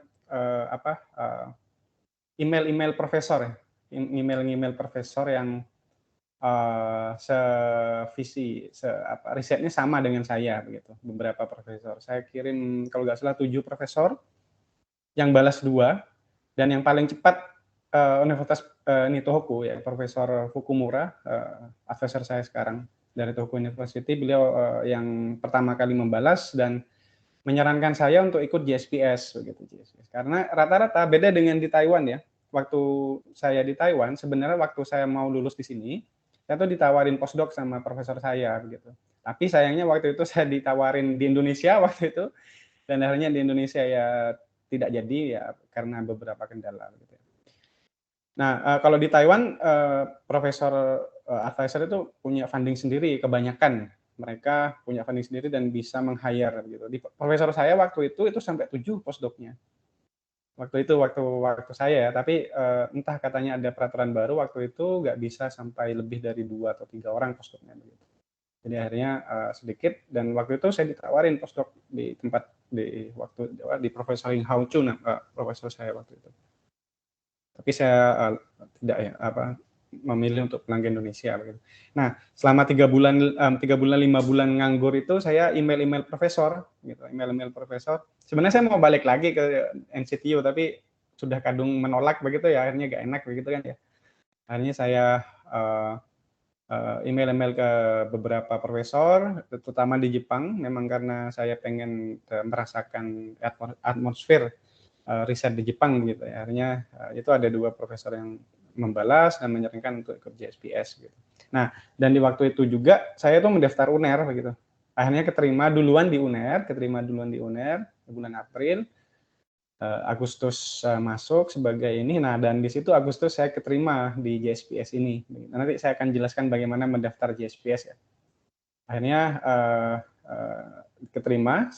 email profesor ya, email profesor yang sevisi, risetnya sama dengan saya begitu. Beberapa profesor saya kirim kalau nggak salah 7 profesor, yang balas 2, dan yang paling cepat Universitas Tohoku ya, Profesor Fukumura, advisor saya sekarang dari Tohoku University. Beliau yang pertama kali membalas dan menyarankan saya untuk ikut JSPS begitu, JSPS. Karena rata-rata beda dengan di Taiwan ya. Waktu saya di Taiwan, sebenarnya waktu saya mau lulus di sini, saya tuh ditawarin postdoc sama profesor saya begitu. Tapi sayangnya waktu itu saya ditawarin di Indonesia waktu itu, dan akhirnya di Indonesia ya tidak jadi ya karena beberapa kendala gitu. Nah, kalau di Taiwan profesor advisor itu punya funding sendiri, kebanyakan mereka punya funding sendiri dan bisa meng-hire gitu. Di profesor saya waktu itu sampai 7 postdoc-nya. Waktu saya ya, tapi entah katanya ada peraturan baru waktu itu nggak bisa sampai lebih dari 2 atau 3 orang postdoc-nya begitu. Jadi akhirnya sedikit, dan waktu itu saya ditawarin postdoc di tempat di Profesor Ing Hao Chu, profesor saya waktu itu. Tapi saya tidak ya memilih untuk pulang ke Indonesia begitu. Nah, selama 3 bulan 5 bulan nganggur itu saya email profesor gitu, email profesor. Sebenarnya saya mau balik lagi ke NCTU tapi sudah kadung menolak begitu ya, akhirnya gak enak begitu kan ya. Akhirnya saya email ke beberapa profesor, terutama di Jepang, memang karena saya pengen merasakan atmosfer riset di Jepang gitu ya. Akhirnya itu ada 2 profesor yang membalas dan menyarankan untuk ikut JSPS gitu. Nah, dan di waktu itu juga saya tuh mendaftar UNER begitu. Akhirnya keterima duluan di UNER bulan April. Agustus masuk sebagai ini. Nah, dan di situ Agustus saya keterima di JSPS ini. Nanti saya akan jelaskan bagaimana mendaftar JSPS ya. Akhirnya keterima.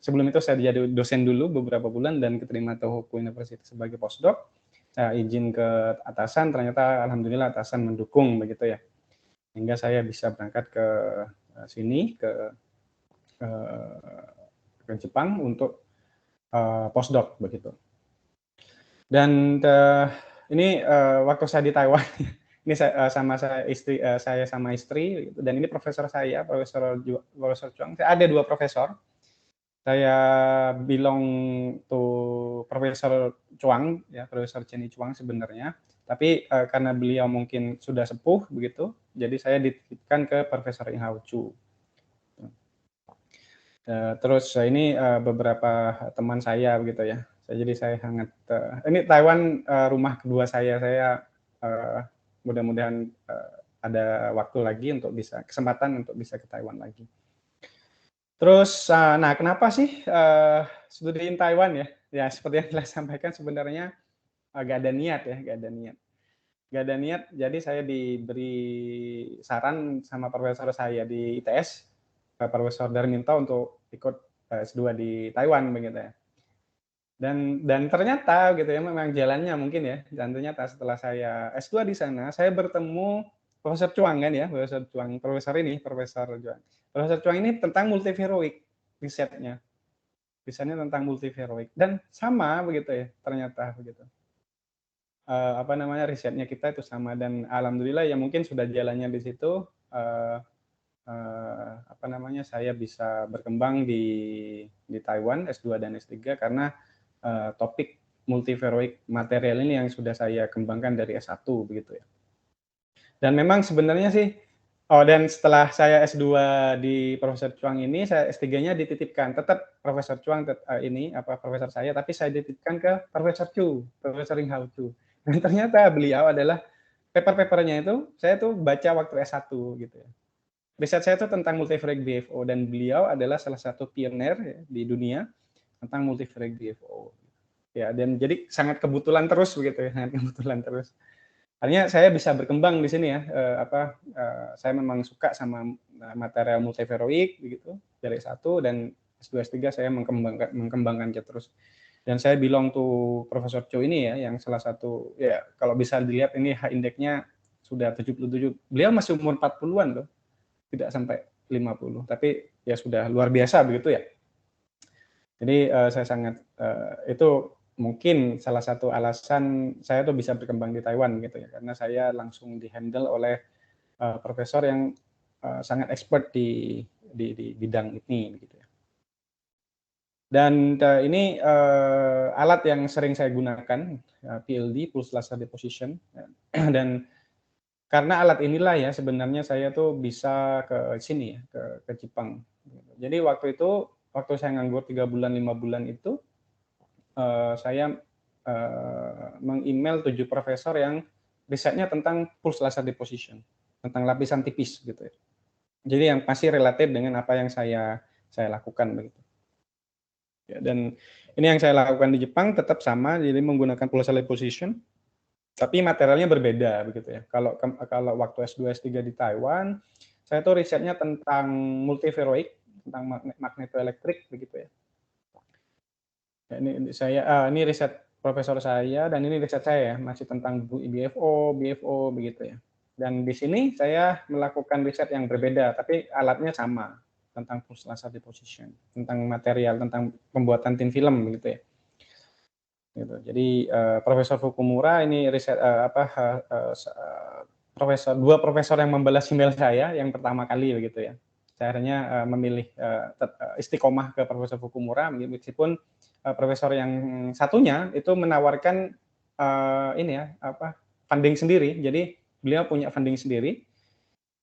Sebelum itu saya jadi dosen dulu beberapa bulan dan keterima Tohoku University sebagai postdoc. Saya izin ke atasan, ternyata alhamdulillah atasan mendukung begitu ya. Hingga saya bisa berangkat ke sini ke Jepang untuk postdoc begitu. Dan ini waktu saya di Taiwan, ini saya sama istri, dan ini profesor saya, Profesor Chuang. Ada 2 profesor. Saya belong to Profesor Chuang ya, Profesor Chen Chuang sebenarnya. Tapi karena beliau mungkin sudah sepuh begitu, jadi saya dititipkan ke Profesor Ing Hao Chu. Terus ini beberapa teman saya begitu ya. Jadi saya sangat ini Taiwan rumah kedua saya. Saya mudah-mudahan ada waktu lagi untuk kesempatan untuk bisa ke Taiwan lagi. Terus nah kenapa sih studi di Taiwan ya? Ya seperti yang saya sampaikan sebenarnya gak ada niat ya, gak ada niat. Jadi saya diberi saran sama profesor saya di ITS, Profesor Darminto, untuk ikut S2 di Taiwan begitu ya. Dan ternyata gitu ya, memang jalannya mungkin ya. Dan ternyata setelah saya S2 di sana, saya bertemu Profesor Chuang kan ya, Profesor Chuang, Profesor Chuang. Profesor Chuang ini tentang multiferoik risetnya. Risetnya tentang multiferoik dan sama begitu ya, ternyata begitu. Risetnya kita itu sama, dan alhamdulillah ya mungkin sudah jalannya di situ. Saya bisa berkembang di Taiwan S2 dan S3 karena topik multiferoik material ini yang sudah saya kembangkan dari S1 begitu ya. Dan memang sebenarnya sih dan setelah saya S2 di Profesor Chuang ini, saya S3-nya dititipkan tetap Profesor Chuang profesor saya, tapi saya dititipkan ke Profesor Chu, Profesor Ing Hao Chu. Dan ternyata beliau adalah paper-papernya itu saya tuh baca waktu S1 gitu ya. Riset saya itu tentang multiferoik BFO, dan beliau adalah salah satu pioner ya, di dunia tentang multivariate DFO. Ya, dan jadi sangat kebetulan terus begitu ya, sangat kebetulan terus. Artinya saya bisa berkembang di sini ya, saya memang suka sama material multiferoik begitu dari S1, dan S2 S3 saya mengkembangkannya terus. Dan saya belong to Profesor Cho ini ya, yang salah satu ya kalau bisa dilihat ini H indeksnya sudah 77. Beliau masih umur 40-an loh. Tidak sampai 50, tapi ya sudah luar biasa begitu ya. Jadi saya sangat itu mungkin salah satu alasan saya tuh bisa berkembang di Taiwan gitu ya, karena saya langsung dihandle oleh profesor yang sangat expert di bidang ini gitu ya. Dan ini alat yang sering saya gunakan, PLD, Pulse Laser Deposition, dan karena alat inilah ya sebenarnya saya tuh bisa ke sini ya, ke Jepang. Jadi waktu saya nganggur 3 bulan 5 bulan itu, saya meng-email 7 profesor yang risetnya tentang pulse laser deposition, tentang lapisan tipis gitu ya. Jadi yang pasti related dengan apa yang saya lakukan begitu. Ya, dan ini yang saya lakukan di Jepang tetap sama, jadi menggunakan pulse laser deposition, tapi materialnya berbeda begitu ya. Kalau waktu S2 S3 di Taiwan, saya tuh risetnya tentang multiferoik, tentang magnetoelektrik begitu ya. Ya, ini riset profesor saya, dan ini riset saya ya, masih tentang BFO begitu ya. Dan di sini saya melakukan riset yang berbeda, tapi alatnya sama, tentang pulse laser deposition, tentang material, tentang pembuatan tin film begitu ya. Gitu. Jadi Profesor Fukumura ini riset dua profesor yang membalas email saya yang pertama kali begitu ya. Saya akhirnya memilih istiqomah ke Profesor Fukumura, meskipun profesor yang satunya itu menawarkan funding sendiri. Jadi beliau punya funding sendiri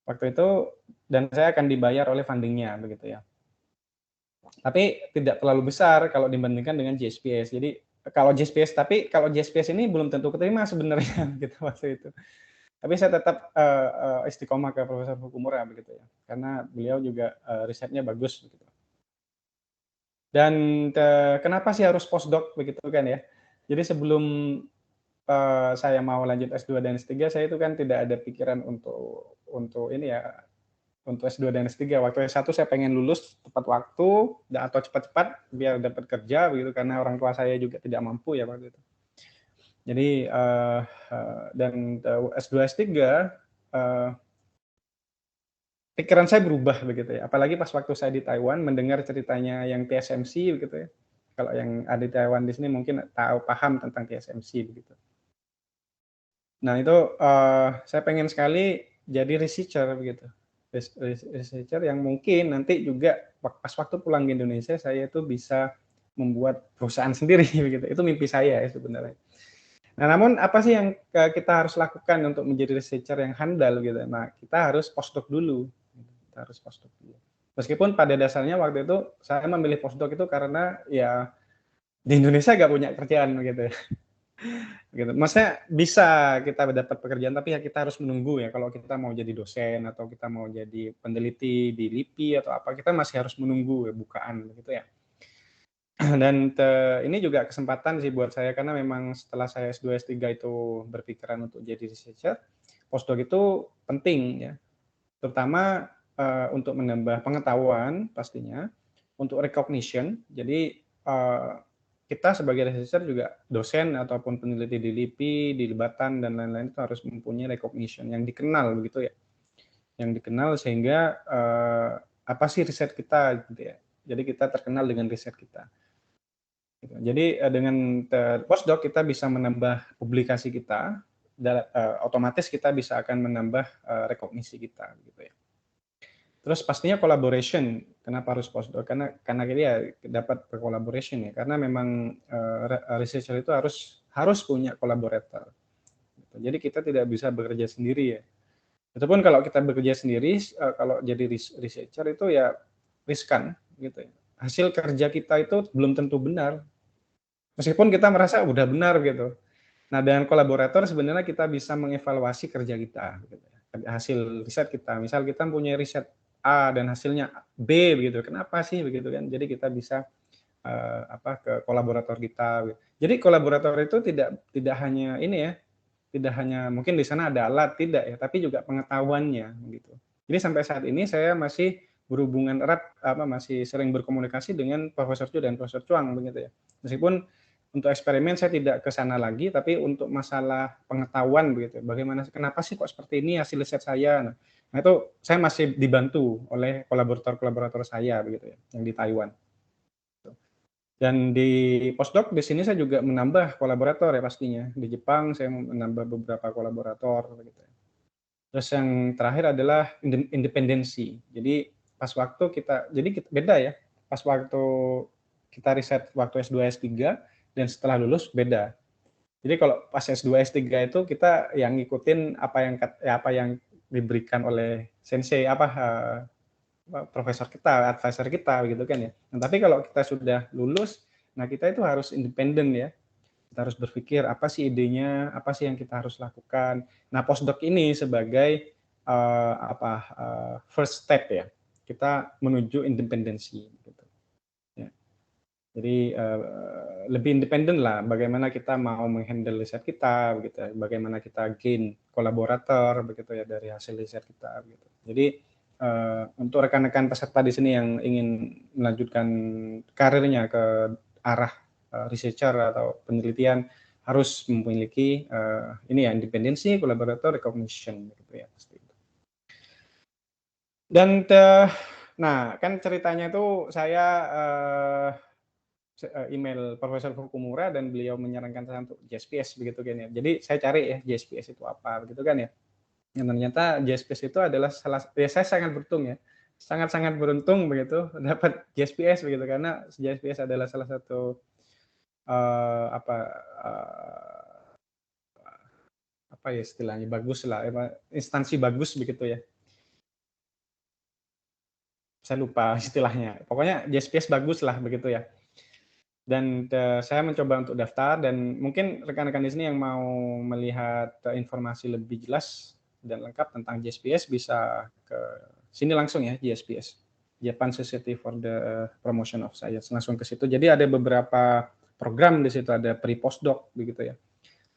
waktu itu, dan saya akan dibayar oleh fundingnya begitu ya. Tapi tidak terlalu besar kalau dibandingkan dengan JSPS. Jadi kalau JSPS ini belum tentu keterima sebenarnya gitu waktu itu. Tapi saya tetap istiqomah ke Profesor Fukumura begitu ya, karena beliau juga risetnya bagus begitu. Dan kenapa sih harus postdoc begitu kan ya? Jadi sebelum saya mau lanjut S2 dan S3, saya itu kan tidak ada pikiran untuk ini ya, untuk S2 dan S3. Waktu S1 saya pengen lulus tepat waktu atau cepat-cepat biar dapat kerja begitu, karena orang tua saya juga tidak mampu ya waktu itu. Jadi dan S2 S3 pikiran saya berubah begitu ya. Apalagi pas waktu saya di Taiwan mendengar ceritanya yang TSMC begitu ya. Kalau yang ada di Taiwan di sini mungkin paham tentang TSMC begitu. Nah itu saya pengen sekali jadi researcher begitu. Researcher yang mungkin nanti juga pas waktu pulang ke Indonesia saya itu bisa membuat perusahaan sendiri begitu. Itu mimpi saya ya sebenarnya. Nah, namun apa sih yang kita harus lakukan untuk menjadi researcher yang handal gitu? Nah, kita harus postdoc dulu. Kita harus postdoc dulu. Meskipun pada dasarnya waktu itu saya memilih postdoc itu karena ya di Indonesia nggak punya kerjaan begitu. Gitu. Maksudnya bisa kita dapat pekerjaan, tapi ya kita harus menunggu ya. Kalau kita mau jadi dosen atau kita mau jadi peneliti di LIPI atau apa, kita masih harus menunggu ya, bukaan begitu ya. Dan ini juga kesempatan sih buat saya, karena memang setelah saya S2 S3 itu berpikiran untuk jadi researcher, postdoc itu penting ya, terutama untuk menambah pengetahuan pastinya, untuk recognition. Jadi kita sebagai researcher juga dosen ataupun peneliti di LIPI, di Libatan dan lain-lain itu harus mempunyai recognition yang dikenal begitu ya, yang dikenal sehingga apa sih riset kita gitu ya. Jadi kita terkenal dengan riset kita. Jadi dengan postdoc kita bisa menambah publikasi kita, dan otomatis kita bisa akan menambah rekognisi kita gitu ya. Terus pastinya collaboration. Kenapa harus postdoc? Karena dia dapat collaboration ya. Karena memang researcher itu harus punya collaborator. Jadi kita tidak bisa bekerja sendiri ya. Ataupun kalau kita bekerja sendiri, kalau jadi researcher itu ya riskan gitu ya. Hasil kerja kita itu belum tentu benar. Meskipun kita merasa udah benar gitu. Nah, dengan kolaborator sebenarnya kita bisa mengevaluasi kerja kita, gitu. Hasil riset kita. Misal kita punya riset A dan hasilnya B begitu. Kenapa sih begitu kan? Jadi kita bisa ke kolaborator kita. Jadi kolaborator itu tidak hanya ini ya, tidak hanya mungkin di sana ada alat, tidak ya, tapi juga pengetahuannya gitu. Jadi sampai saat ini saya masih berhubungan erat, masih sering berkomunikasi dengan Profesor Chu dan Profesor Chuang begitu ya. Meskipun untuk eksperimen saya tidak ke sana lagi, tapi untuk masalah pengetahuan begitu. Bagaimana, kenapa sih kok seperti ini hasil riset saya? Nah itu saya masih dibantu oleh kolaborator-kolaborator saya begitu ya, yang di Taiwan. Dan di postdoc di sini saya juga menambah kolaborator ya pastinya. Di Jepang saya menambah beberapa kolaborator gitu. Terus yang terakhir adalah independensi. Jadi pas waktu beda ya. Pas waktu kita riset waktu S2 S3 dan setelah lulus beda. Jadi kalau pas S2 S3 itu kita yang ngikutin apa yang diberikan oleh sensei profesor kita, advisor kita gitu kan ya. Nah, tapi kalau kita sudah lulus, nah kita itu harus independen ya. Kita harus berpikir apa sih idenya, apa sih yang kita harus lakukan. Nah, postdoc ini sebagai first step ya. Kita menuju independensi gitu. Ya. Jadi lebih independen lah bagaimana kita mau menghandle riset kita begitu. Bagaimana kita gain kolaborator begitu ya dari hasil riset kita begitu. Jadi untuk rekan-rekan peserta di sini yang ingin melanjutkan karirnya ke arah researcher atau penelitian harus memiliki ini ya independensi, kolaborator, recognition gitu ya pasti. Dan nah kan ceritanya itu saya email Profesor Fukumura dan beliau menyarankan saya untuk JSPS begitu kan ya. Jadi saya cari ya JSPS itu apa begitu kan ya. Yang ternyata JSPS itu adalah saya sangat beruntung ya, sangat-sangat beruntung begitu dapat JSPS begitu karena JSPS adalah salah satu apa ya istilahnya bagus lah, instansi bagus begitu ya. Saya lupa istilahnya, pokoknya JSPS bagus lah begitu ya. Dan saya mencoba untuk daftar dan mungkin rekan-rekan di sini yang mau melihat informasi lebih jelas dan lengkap tentang JSPS bisa ke sini langsung ya, JSPS, Japan Society for the Promotion of Science, langsung ke situ. Jadi ada beberapa program di situ, ada pre-postdoc begitu ya,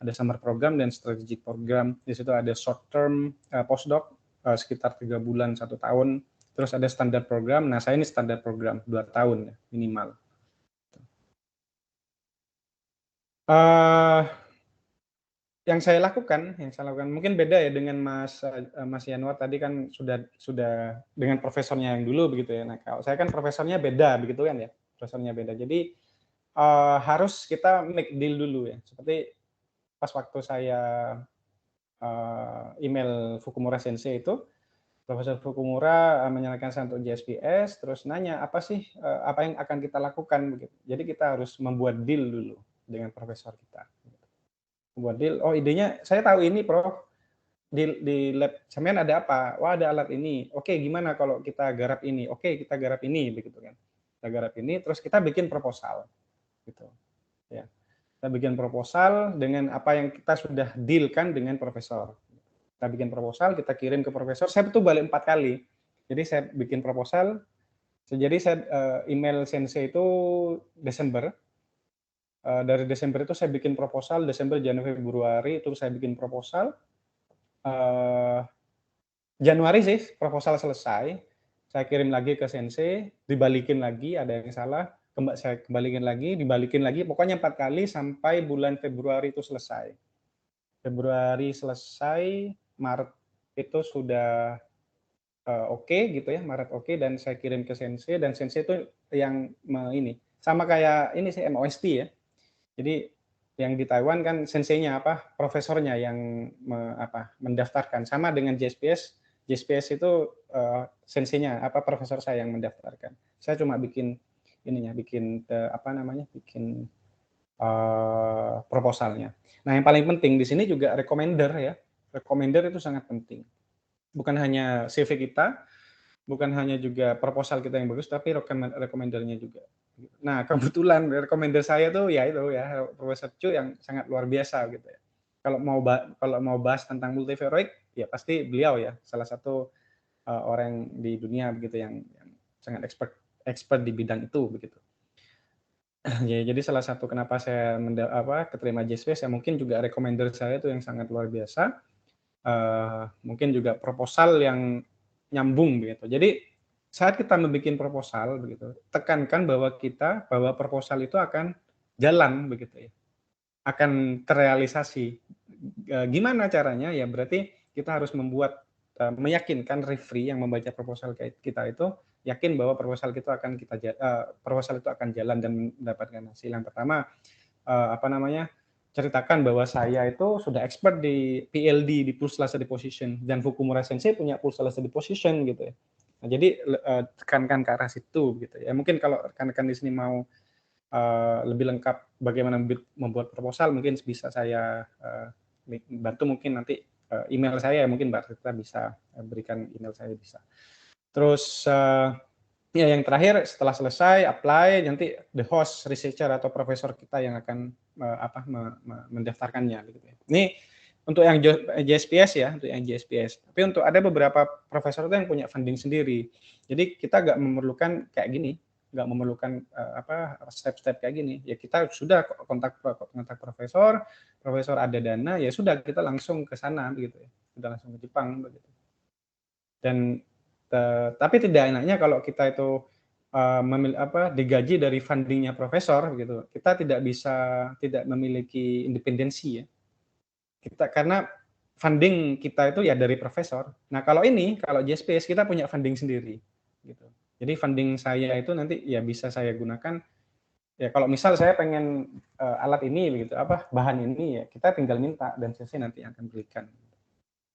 ada summer program dan strategic program. Di situ ada short term postdoc sekitar 3 bulan 1 tahun, terus ada standar program. Nah saya ini standar program 2 tahun ya, minimal. Yang saya lakukan mungkin beda ya dengan Mas Yanuar tadi kan sudah dengan profesornya yang dulu begitu ya. Nah, kalau saya kan profesornya beda begitu kan ya, profesornya beda. Jadi harus kita make deal dulu ya. Seperti pas waktu saya email Fukumura Sensei itu, Profesor Fukumura menyarankan saya untuk JSPS, terus nanya apa sih apa yang akan kita lakukan begitu. Jadi kita harus membuat deal dulu dengan profesor kita. Buat deal, oh idenya saya tahu ini Prof, di lab sampean ada apa? Wah ada alat ini. Oke gimana kalau kita garap ini? Oke kita garap ini begitu kan. Kita garap ini terus kita bikin proposal gitu. Ya. Kita bikin proposal dengan apa yang kita sudah deal-kan dengan profesor. Kita bikin proposal, kita kirim ke profesor. Saya tuh balik 4 kali. Jadi saya bikin proposal. Jadi saya email sensei itu Desember. Dari Desember itu saya bikin proposal, Desember, Januari, Februari itu saya bikin proposal. Januari sih proposal selesai, saya kirim lagi ke sensei, dibalikin lagi, ada yang salah, saya kembalikan lagi, dibalikin lagi, pokoknya 4 kali sampai bulan Februari itu selesai. Februari selesai, Maret itu sudah oke gitu ya, Maret oke, dan saya kirim ke sensei, dan sensei itu yang ini, sama kayak ini sih MOST ya. Jadi yang di Taiwan kan senseinya profesornya yang mendaftarkan, sama dengan JSPS. JSPS itu senseinya profesor saya yang mendaftarkan. Saya cuma bikin proposalnya. Nah yang paling penting di sini juga recommender ya. Recommender itu sangat penting. Bukan hanya CV kita, bukan hanya juga proposal kita yang bagus, tapi rekommendernya juga. Nah, kebetulan rekomender saya tuh ya itu ya Profesor Chu yang sangat luar biasa gitu ya. Kalau mau bahas tentang multivariate ya pasti beliau ya salah satu orang di dunia begitu yang sangat expert di bidang itu begitu. Ya, jadi salah satu kenapa saya keterima JSPS ya mungkin juga recommender saya itu yang sangat luar biasa. Mungkin juga proposal yang nyambung begitu. Jadi saat kita membuat proposal begitu, tekankan bahwa proposal itu akan jalan begitu ya, akan terrealisasi. Gimana caranya? Ya berarti kita harus meyakinkan referee yang membaca proposal kita itu yakin bahwa proposal itu akan jalan dan mendapatkan hasil. Yang pertama ceritakan bahwa saya itu sudah expert di PLD, di pulse laser deposition, dan Fukumura Sensei punya pulse laser deposition gitu ya. Nah, jadi tekankan ke arah situ gitu ya. Mungkin kalau rekan-rekan di sini mau lebih lengkap bagaimana membuat proposal, mungkin bisa saya bantu, mungkin nanti email saya mungkin Mbak Rita bisa berikan email saya bisa. Terus ya yang terakhir setelah selesai apply, nanti the host researcher atau profesor kita yang akan mendaftarkannya gitu ya. Ini untuk yang JSPS ya, untuk yang JSPS. Tapi untuk ada beberapa profesor itu yang punya funding sendiri. Jadi kita nggak memerlukan kayak gini, nggak memerlukan step-step kayak gini. Ya kita sudah kontak profesor ada dana, ya sudah kita langsung ke sana begitu ya. Sudah langsung ke Jepang begitu. Dan tapi tidak enaknya kalau kita itu digaji dari fundingnya profesor gitu. Kita tidak memiliki independensi ya. Karena funding kita itu ya dari profesor. Nah, kalau JSPS kita punya funding sendiri gitu. Jadi funding saya itu nanti ya bisa saya gunakan ya, kalau misal saya pengen alat ini begitu, bahan ini ya kita tinggal minta dan CC nanti akan berikan.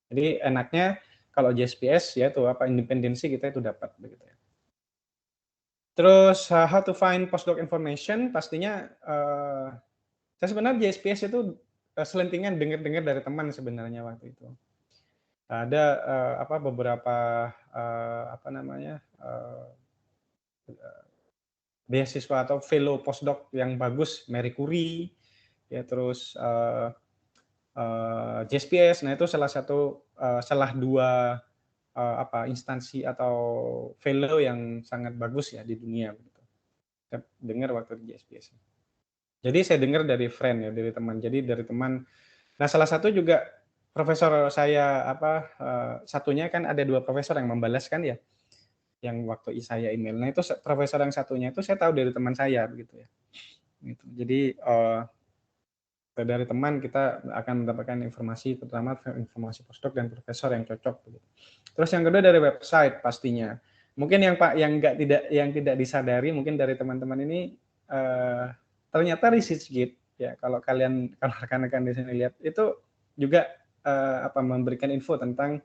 Jadi enaknya kalau JSPS ya itu independensi kita itu dapat begitu ya. Terus how to find postdoc information, pastinya saya sebenarnya JSPS itu selentingan dengar-dengar dari teman sebenarnya waktu itu. Ada beberapa beasiswa atau fellow postdoc yang bagus, Marie Curie ya, terus JSPS. Nah, itu salah dua instansi atau fellow yang sangat bagus ya di dunia begitu. Saya dengar waktu di JSPS. Jadi saya dengar dari friend ya, dari teman. Jadi dari teman. Nah, salah satu juga profesor saya satunya kan ada 2 profesor yang membalas kan ya, yang waktu saya email. Nah, itu profesor yang satunya itu saya tahu dari teman saya begitu ya. Gitu. Jadi dari teman kita akan mendapatkan informasi, terutama informasi postdoc dan profesor yang cocok begitu. Terus yang kedua dari website pastinya. Mungkin yang tidak disadari mungkin dari teman-teman ini ternyata ResearchGate ya, kalau rekan-rekan di sini lihat itu juga memberikan info tentang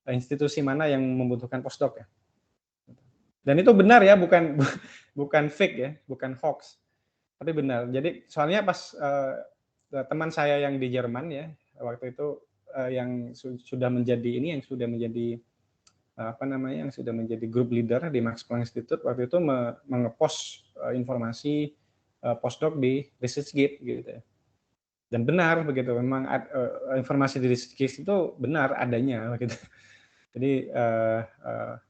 institusi mana yang membutuhkan postdoc ya. Dan itu benar ya, bukan fake ya, bukan hoax. Tapi benar. Jadi soalnya pas teman saya yang di Jerman ya, waktu itu yang sudah menjadi group leader di Max Planck Institute, waktu itu mengepost informasi postdoc di ResearchGate gitu ya. Dan benar begitu, memang informasi di ResearchGate itu benar adanya gitu. Jadi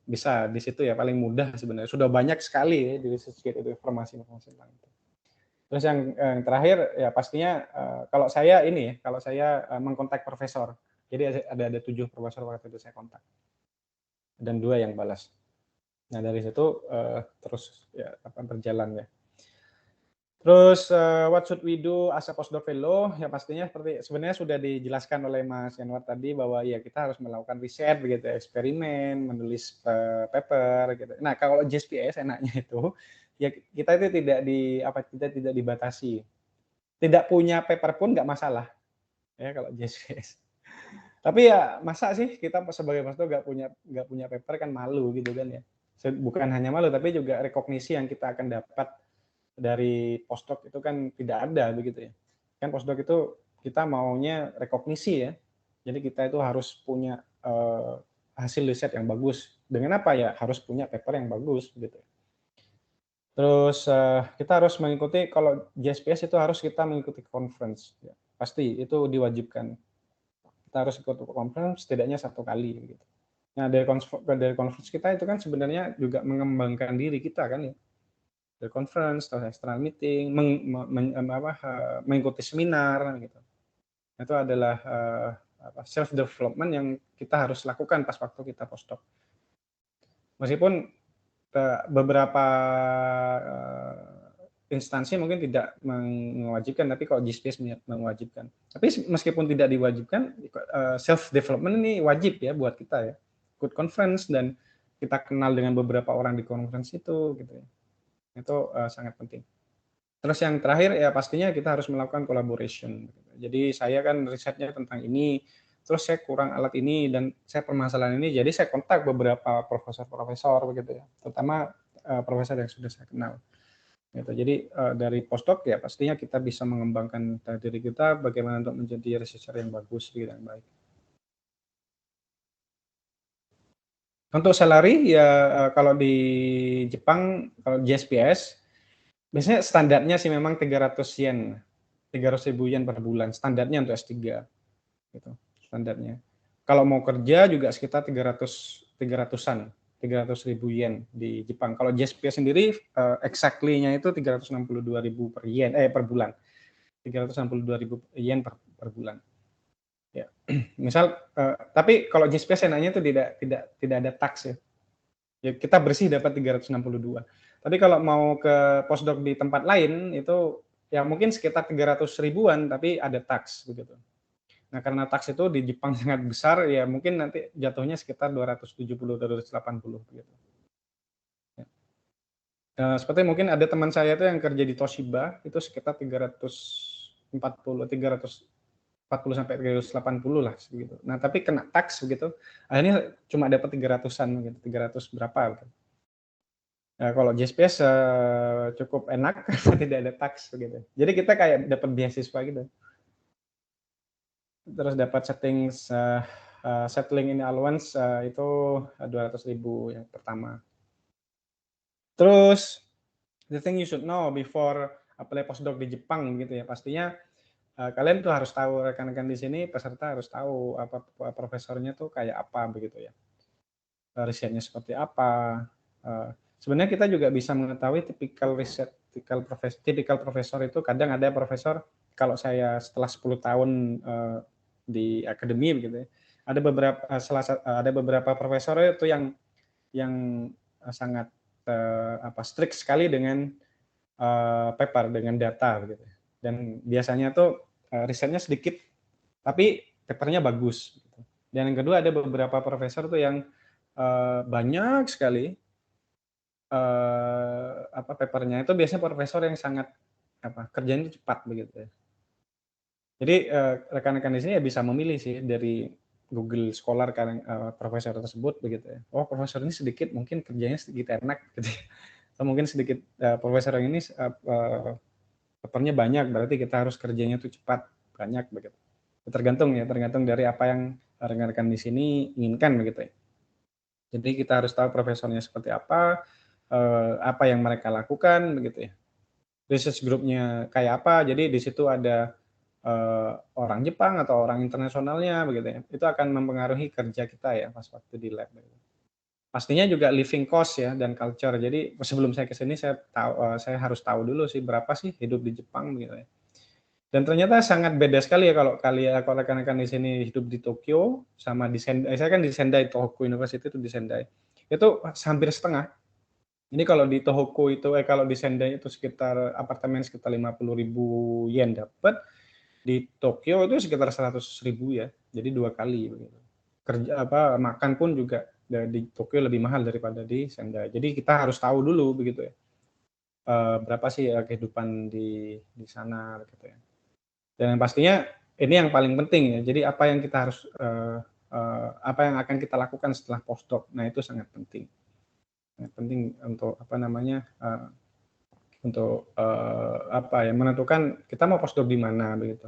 bisa di situ ya, paling mudah sebenarnya. Sudah banyak sekali ya di ResearchGate itu informasi-informasi tentang itu. Terus yang terakhir ya pastinya kalau saya mengkontak profesor. Jadi ada 7 profesor waktu itu saya kontak. Dan 2 yang balas. Nah, dari situ terus ya berjalan ya. Terus what should we do as a postdoc fellow? Ya pastinya sebenarnya sudah dijelaskan oleh Mas Yanwar tadi bahwa ya kita harus melakukan riset begitu, eksperimen, menulis paper gitu. Nah, kalau JSPS enaknya itu ya kita itu tidak dibatasi. Tidak punya paper pun nggak masalah. Ya kalau JSPS. Tapi ya masa sih kita sebagai postdoc nggak punya paper, kan malu gitu kan ya. Bukan hanya malu tapi juga rekognisi yang kita akan dapat dari postdoc itu kan tidak ada begitu ya. Kan postdoc itu kita maunya rekognisi ya. Jadi kita itu harus punya hasil riset yang bagus. Dengan apa ya? Harus punya paper yang bagus gitu. Terus kita harus mengikuti, kalau JSPS itu harus kita mengikuti conference ya. Pasti itu diwajibkan. Kita harus ikut conference setidaknya 1 kali gitu. Nah, dari conference kita itu kan sebenarnya juga mengembangkan diri kita kan ya. conference atau external meeting, mengikuti seminar gitu. Itu adalah self development yang kita harus lakukan pas waktu kita postdoc. Meskipun beberapa instansi mungkin tidak mewajibkan, tapi kalau GSPS mewajibkan. Tapi meskipun tidak diwajibkan, self development ini wajib ya buat kita ya. Ikut conference dan kita kenal dengan beberapa orang di conference itu gitu ya. Itu sangat penting. Terus yang terakhir ya pastinya kita harus melakukan collaboration. Jadi saya kan risetnya tentang ini, terus saya kurang alat ini dan saya permasalahan ini, jadi saya kontak beberapa profesor-profesor begitu ya, terutama profesor yang sudah saya kenal. Gitu. Jadi dari postdoc ya pastinya kita bisa mengembangkan diri kita bagaimana untuk menjadi researcher yang bagus gitu, yang baik. Untuk salary ya kalau di Jepang kalau JSPS biasanya standarnya sih memang 300 yen, 300.000 yen per bulan standarnya untuk S3 gitu standarnya. Kalau mau kerja juga sekitar 300-an. 300.000 yen di Jepang. Kalau JSPS sendiri exactly-nya itu 362.000 per yen per bulan. 362.000 yen per bulan. Ya. Misal tapi kalau JSPS enaknya itu tidak ada tax ya. Ya kita bersih dapat 362. Tapi kalau mau ke postdoc di tempat lain itu ya mungkin sekitar 300 ribuan tapi ada tax begitu. Nah, karena tax itu di Jepang sangat besar, ya mungkin nanti jatuhnya sekitar 270-280 gitu. Ya. Seperti mungkin ada teman saya itu yang kerja di Toshiba, itu sekitar 340 sampai 380 lah segitu. Nah, tapi kena tax begitu, akhirnya cuma dapat 300-an gitu, 300 berapa gitu. Nah, kalau JSPS cukup enak karena tidak ada tax begitu. Jadi kita kayak dapat beasiswa gitu. Terus dapat settling in allowance itu 200.000 yang pertama. Terus the thing you should know before apply postdoc di Jepang gitu ya, pastinya kalian tuh harus tahu, rekan-rekan di sini peserta harus tahu apa profesornya tuh kayak apa begitu ya, risetnya seperti apa. Sebenarnya kita juga bisa mengetahui tipikal riset, tipikal profesor itu. Kadang ada profesor, kalau saya setelah 10 tahun di akademi begitu ya, ada beberapa profesor itu yang sangat strict sekali dengan paper, dengan data begitu. Dan biasanya tuh risetnya sedikit tapi papernya bagus gitu. Dan yang kedua ada beberapa profesor tuh yang banyak sekali papernya, itu biasanya profesor yang sangat kerjanya cepat begitu ya. Jadi rekan-rekan di sini ya bisa memilih sih dari Google Scholar profesor tersebut begitu ya. Oh, profesor ini sedikit mungkin kerjanya sedikit enak gitu ya. Atau mungkin sedikit profesor yang ini papernya banyak, berarti kita harus kerjanya tuh cepat, banyak begitu. Tergantung dari apa yang rekan-rekan di sini inginkan begitu ya. Jadi kita harus tahu profesornya seperti apa yang mereka lakukan begitu ya. Research group-nya kayak apa, jadi di situ ada orang Jepang atau orang internasionalnya begitu ya, itu akan mempengaruhi kerja kita ya pas waktu di lab. Pastinya juga living cost ya dan culture. Jadi sebelum saya ke sini saya harus tahu dulu sih berapa sih hidup di Jepang gitu ya. Dan ternyata sangat beda sekali ya kalau rekan-rekan di sini hidup di Tokyo sama di Sendai. Saya kan di Sendai, Tohoku University itu di Sendai. Itu hampir setengah. Ini kalau di Tohoku itu kalau di Sendai itu sekitar apartemen sekitar 50.000 yen dapat. Di Tokyo itu sekitar 100.000 ya, jadi 2 kali begitu. Makan pun juga di Tokyo lebih mahal daripada di Sendai. Jadi kita harus tahu dulu begitu ya, berapa sih kehidupan di sana gitu ya. Dan pastinya ini yang paling penting ya. Jadi apa yang kita harus apa yang akan kita lakukan setelah postdoc. Nah, itu sangat penting. Sangat penting untuk menentukan kita mau postdoc di mana begitu.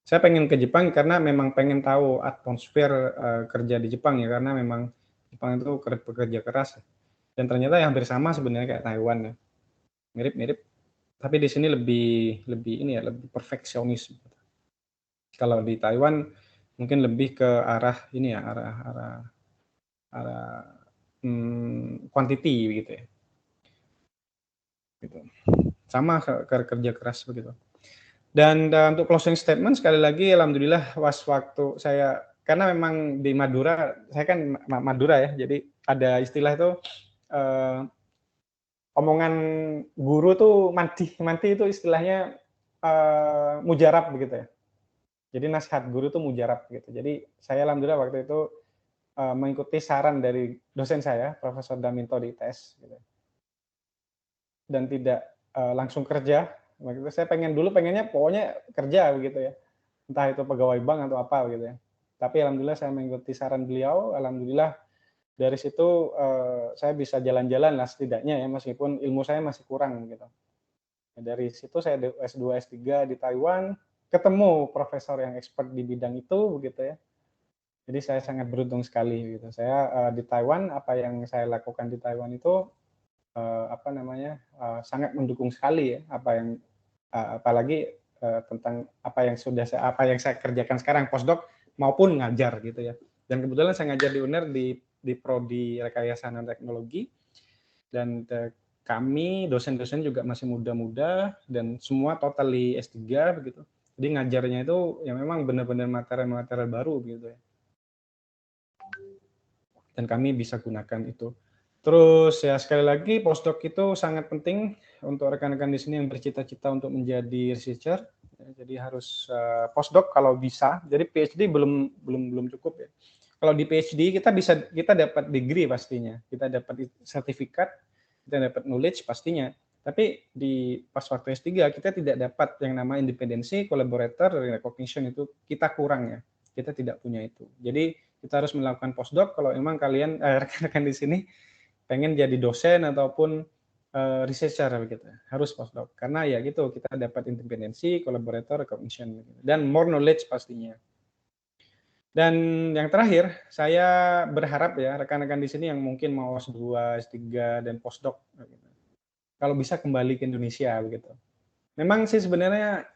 Saya pengen ke Jepang karena memang pengen tahu atmosfer kerja di Jepang ya, karena memang Jepang itu bekerja keras. Dan ternyata yang hampir sama sebenarnya kayak Taiwan ya. Mirip-mirip. Tapi di sini lebih lebih perfeksionis. Kalau di Taiwan mungkin lebih ke arah quantity gitu ya. gitu. Sama kerja keras begitu. Dan untuk closing statement sekali lagi alhamdulillah waktu saya, karena memang di Madura, saya kan Madura ya, jadi ada istilah itu omongan guru tuh manti itu istilahnya mujarab begitu ya. Jadi nasihat guru tuh mujarab gitu. Jadi saya alhamdulillah waktu itu mengikuti saran dari dosen saya, Profesor Daminto di ITS gitu. Dan tidak langsung kerja. Waktu itu saya pengennya pokoknya kerja begitu ya. Entah itu pegawai bank atau apa gitu ya. Tapi alhamdulillah saya mengikuti saran beliau, alhamdulillah dari situ saya bisa jalan-jalan lah setidaknya ya, meskipun ilmu saya masih kurang gitu. Nah, dari situ saya S2, S3 di Taiwan, ketemu profesor yang expert di bidang itu begitu ya. Jadi saya sangat beruntung sekali gitu. Saya di Taiwan, apa yang saya lakukan di Taiwan itu sangat mendukung sekali ya, apalagi tentang apa yang saya kerjakan sekarang, postdoc maupun ngajar gitu ya. Dan kebetulan saya ngajar di UNER di prodi rekayasa nanoteknologi, dan kami dosen-dosen juga masih muda-muda dan semua totally S3 begitu. Jadi ngajarnya itu ya memang benar-benar material-material baru gitu ya. Dan kami bisa gunakan itu. Terus ya sekali lagi postdoc itu sangat penting untuk rekan-rekan di sini yang bercita-cita untuk menjadi researcher. Jadi harus postdoc kalau bisa. Jadi PhD belum cukup ya. Kalau di PhD kita dapat degree pastinya, kita dapat sertifikat, kita dapat knowledge pastinya. Tapi di pas waktu S3 kita tidak dapat yang nama independensi, collaborator, recognition, itu kita kurang ya. Kita tidak punya itu. Jadi kita harus melakukan postdoc kalau memang kalian rekan-rekan di sini pengen jadi dosen ataupun researcher begitu. Harus postdoc. Karena ya gitu, kita dapat independensi, collaborator, recognition begitu. Dan more knowledge pastinya. Dan yang terakhir, saya berharap ya rekan-rekan di sini yang mungkin mau S2, S3 dan postdoc gitu, kalau bisa kembali ke Indonesia begitu. Memang sih sebenarnya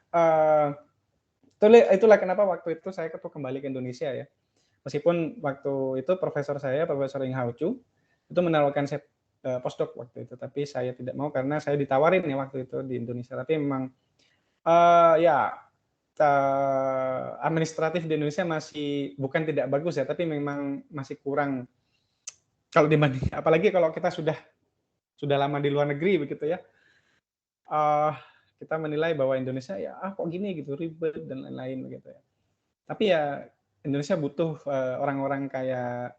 itulah kenapa waktu itu saya kembali ke Indonesia ya. Meskipun waktu itu Profesor Ing Hao Chu, itu menawarkan saya postdoc waktu itu, tapi saya tidak mau karena saya ditawarin ya waktu itu di Indonesia. Tapi memang administratif di Indonesia masih bukan tidak bagus ya, tapi memang masih kurang kalau dibanding, apalagi kalau kita sudah lama di luar negeri begitu ya. Kita menilai bahwa Indonesia ya kok gini gitu, ribet dan lain-lain begitu ya. Tapi ya Indonesia butuh orang-orang kayak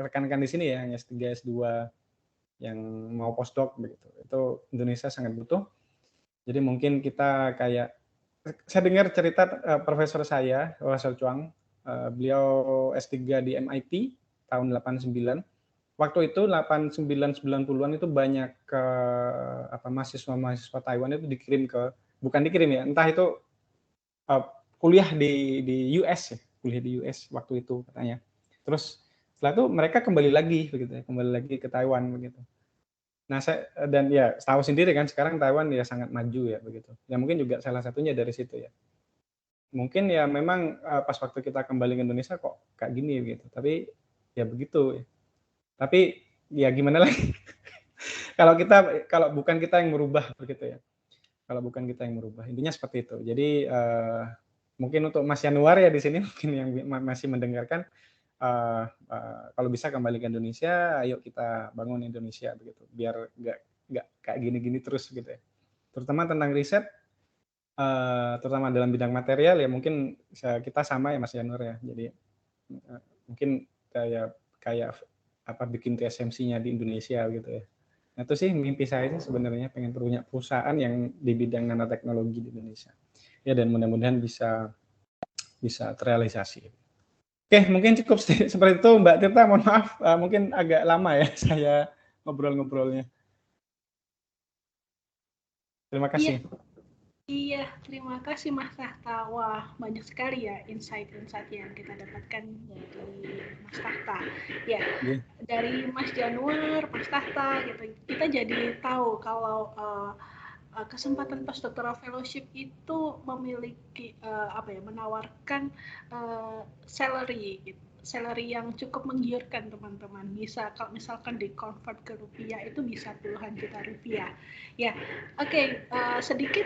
rekan-rekan di sini ya, yang S3, S2, yang mau postdoc begitu. Itu Indonesia sangat butuh. Jadi mungkin kita kayak, saya dengar cerita profesor saya, Profesor Chuang, beliau S3 di MIT tahun 89. Waktu itu 89-90-an itu banyak mahasiswa Taiwan itu bukan dikirim ya, entah itu kuliah di US ya, kuliah di US waktu itu katanya. Terus setelah itu mereka kembali lagi ke Taiwan begitu. Nah, dan ya tahu sendiri kan sekarang Taiwan ya sangat maju ya begitu. Ya mungkin juga salah satunya dari situ ya. Mungkin ya memang pas waktu kita kembali ke Indonesia kok kayak gini gitu. Tapi ya begitu ya. Tapi ya gimana lagi? kalau bukan kita yang merubah begitu ya. Kalau bukan kita yang merubah. Intinya seperti itu. Jadi mungkin untuk Mas Yanuar ya di sini mungkin yang masih mendengarkan, kalau bisa kembali ke Indonesia, ayo kita bangun Indonesia begitu, biar nggak kayak gini-gini terus gitu ya. Terutama tentang riset, terutama dalam bidang material ya mungkin kita sama ya Mas Yanur ya. Jadi mungkin kayak bikin TSMC-nya di Indonesia gitu ya. Nah, itu sih mimpi saya sih sebenarnya, pengen punya perusahaan yang di bidang nanoteknologi di Indonesia. Ya, dan mudah-mudahan bisa terrealisasi. Oke, mungkin cukup seperti itu Mbak Tirta, mohon maaf mungkin agak lama ya saya ngobrol-ngobrolnya. Terima kasih. Iya, terima kasih Mas Tahta. Wah, banyak sekali ya insight-insight yang kita dapatkan dari Mas Tahta. Ya, dari Mas Januar, Mas Tahta, gitu. Kita jadi tahu kalau kesempatan postdoctoral fellowship itu memiliki menawarkan salary gitu, salary yang cukup menggiurkan teman-teman. Bisa kalau misalkan di-convert ke rupiah itu bisa puluhan juta rupiah. Ya, oke. Sedikit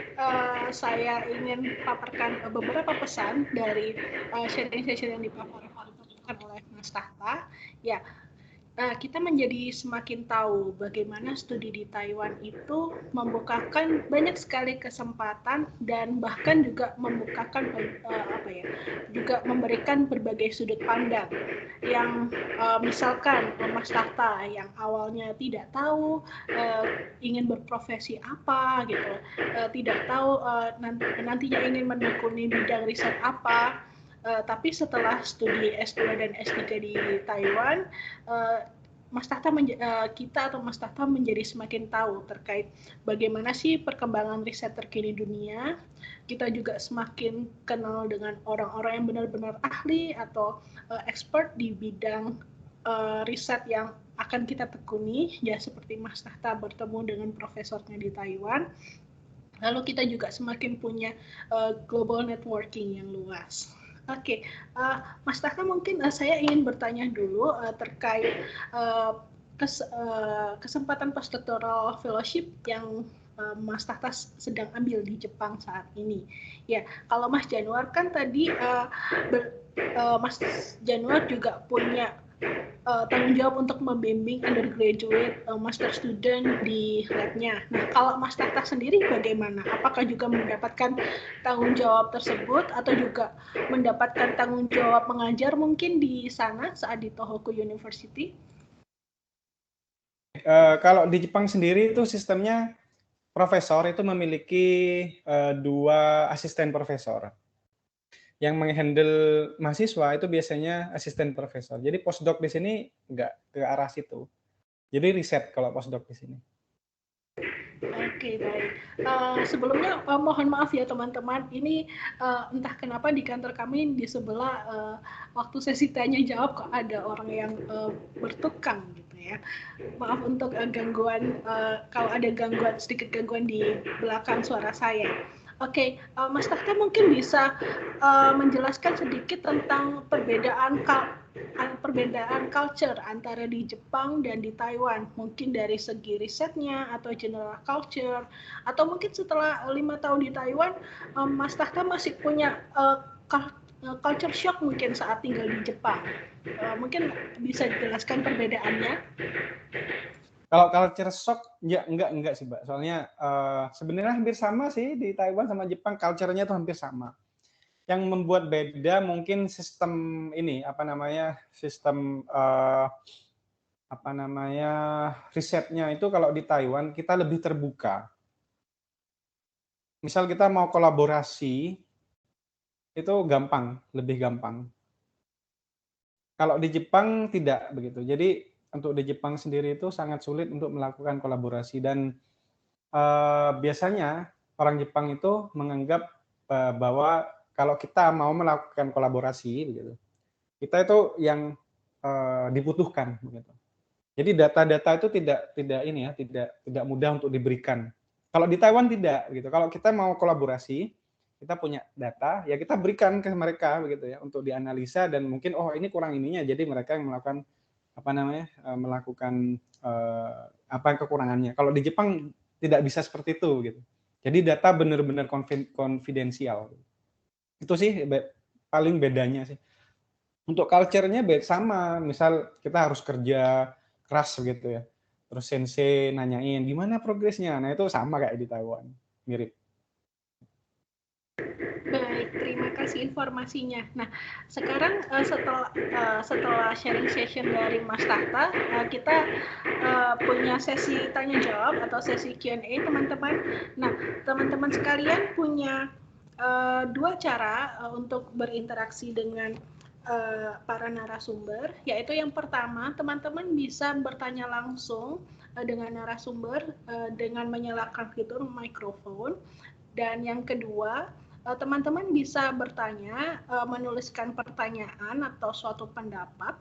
saya ingin paparkan beberapa pesan dari sharing session yang dipaparkan oleh Mas Tahta. Ya, kita menjadi semakin tahu bagaimana studi di Taiwan itu membukakan banyak sekali kesempatan dan bahkan juga membukakan juga memberikan berbagai sudut pandang yang misalkan Mas Tahta yang awalnya tidak tahu ingin berprofesi apa gitu, tidak tahu nantinya ingin menekuni bidang riset apa. Tapi setelah studi S2 dan S3 di Taiwan, Mas Tahta kita atau Mas Tahta menjadi semakin tahu terkait bagaimana sih perkembangan riset terkini dunia. Kita juga semakin kenal dengan orang-orang yang benar-benar ahli atau expert di bidang riset yang akan kita tekuni, ya seperti Mas Tahta bertemu dengan profesornya di Taiwan. Lalu kita juga semakin punya global networking yang luas. Oke, Mas Tahta mungkin saya ingin bertanya dulu terkait kesempatan postdoctoral fellowship yang Mas Tahta sedang ambil di Jepang saat ini. Ya, kalau Mas Januar kan tadi Mas Januar juga punya tanggung jawab untuk membimbing undergraduate master student di labnya. Nah, kalau Mas Tahta sendiri bagaimana? Apakah juga mendapatkan tanggung jawab tersebut atau juga mendapatkan tanggung jawab mengajar mungkin di sana saat di Tohoku University? Kalau di Jepang sendiri itu sistemnya profesor itu memiliki 2 asisten profesor. Yang menghandle mahasiswa itu biasanya asisten profesor. Jadi postdoc di sini nggak ke arah situ. Jadi riset kalau postdoc di sini. Oke, baik. Sebelumnya mohon maaf ya teman-teman, ini entah kenapa di kantor kami di sebelah waktu sesi tanya jawab kok ada orang yang bertukang gitu ya. Maaf untuk gangguan, kalau ada sedikit gangguan di belakang suara saya. Oke, Mas Tahta mungkin bisa menjelaskan sedikit tentang perbedaan culture antara di Jepang dan di Taiwan, mungkin dari segi risetnya atau general culture, atau mungkin setelah 5 tahun di Taiwan, Mas Tahta masih punya culture shock mungkin saat tinggal di Jepang. Mungkin bisa dijelaskan perbedaannya? Kalau culture shock, ya enggak sih, Mbak. Soalnya sebenarnya hampir sama sih di Taiwan sama Jepang, culture-nya tuh hampir sama. Yang membuat beda mungkin sistem ini, sistem risetnya itu kalau di Taiwan kita lebih terbuka. Misal kita mau kolaborasi, itu gampang, lebih gampang. Kalau di Jepang tidak begitu. Jadi untuk di Jepang sendiri itu sangat sulit untuk melakukan kolaborasi dan biasanya orang Jepang itu menganggap bahwa kalau kita mau melakukan kolaborasi begitu, kita itu yang dibutuhkan begitu. Jadi data-data itu tidak mudah untuk diberikan. Kalau di Taiwan tidak gitu. Kalau kita mau kolaborasi, kita punya data, ya kita berikan ke mereka begitu ya untuk dianalisa dan mungkin ini kurang ininya, jadi mereka yang melakukan melakukan apa kekurangannya. Kalau di Jepang tidak bisa seperti itu gitu. Jadi data benar-benar konfidensial. Itu sih paling bedanya sih. Untuk culture-nya sama, misal kita harus kerja keras begitu ya. Terus sensei nanyain gimana progresnya. Nah, itu sama kayak di Taiwan, mirip. Baik, terima kasih informasinya. Nah, sekarang setelah sharing session dari Mas Tahta, kita punya sesi tanya jawab atau sesi Q&A teman-teman. Nah, teman-teman sekalian punya 2 cara untuk berinteraksi dengan para narasumber, yaitu yang pertama, teman-teman bisa bertanya langsung dengan narasumber dengan menyalakan fitur mikrofon, dan yang kedua, teman-teman bisa bertanya, menuliskan pertanyaan atau suatu pendapat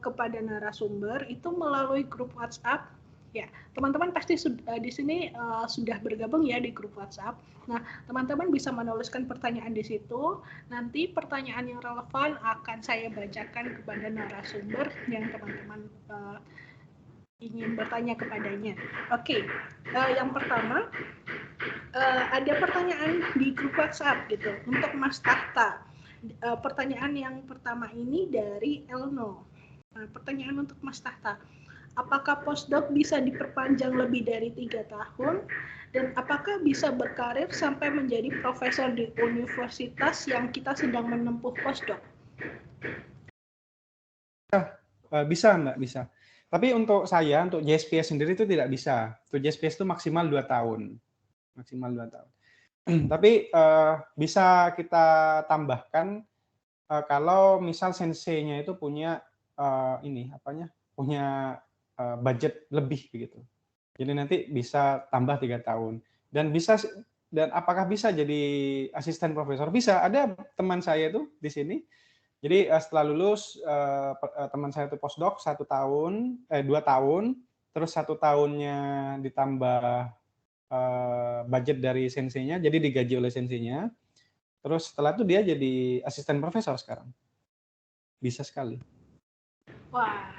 kepada narasumber itu melalui grup WhatsApp Ya, teman-teman pasti di sini sudah bergabung ya di grup WhatsApp. Nah, teman-teman bisa menuliskan pertanyaan di situ. Nanti pertanyaan yang relevan akan saya bacakan kepada narasumber yang teman-teman ingin bertanya kepadanya. Oke, yang pertama ada pertanyaan di grup WhatsApp gitu untuk Mas Tahta. Pertanyaan yang pertama ini dari Elno. Pertanyaan untuk Mas Tahta. Apakah postdoc bisa diperpanjang lebih dari 3 tahun? Dan apakah bisa berkarir sampai menjadi profesor di universitas yang kita sedang menempuh postdoc? Bisa, Mbak, bisa. Tapi untuk saya, untuk JSPS sendiri itu tidak bisa. Untuk JSPS itu maksimal 2 tahun. Maksimal 2 tahun. Tapi bisa kita tambahkan kalau misal senseinya itu punya punya budget lebih begitu. Jadi nanti bisa tambah 3 tahun. Dan apakah bisa jadi asisten profesor? Bisa. Ada teman saya itu di sini. Jadi setelah lulus teman saya itu postdoc 2 tahun, terus 1 tahunnya ditambah budget dari senseinya, jadi digaji oleh senseinya. Terus setelah itu dia jadi asisten profesor sekarang. Bisa sekali. Wah,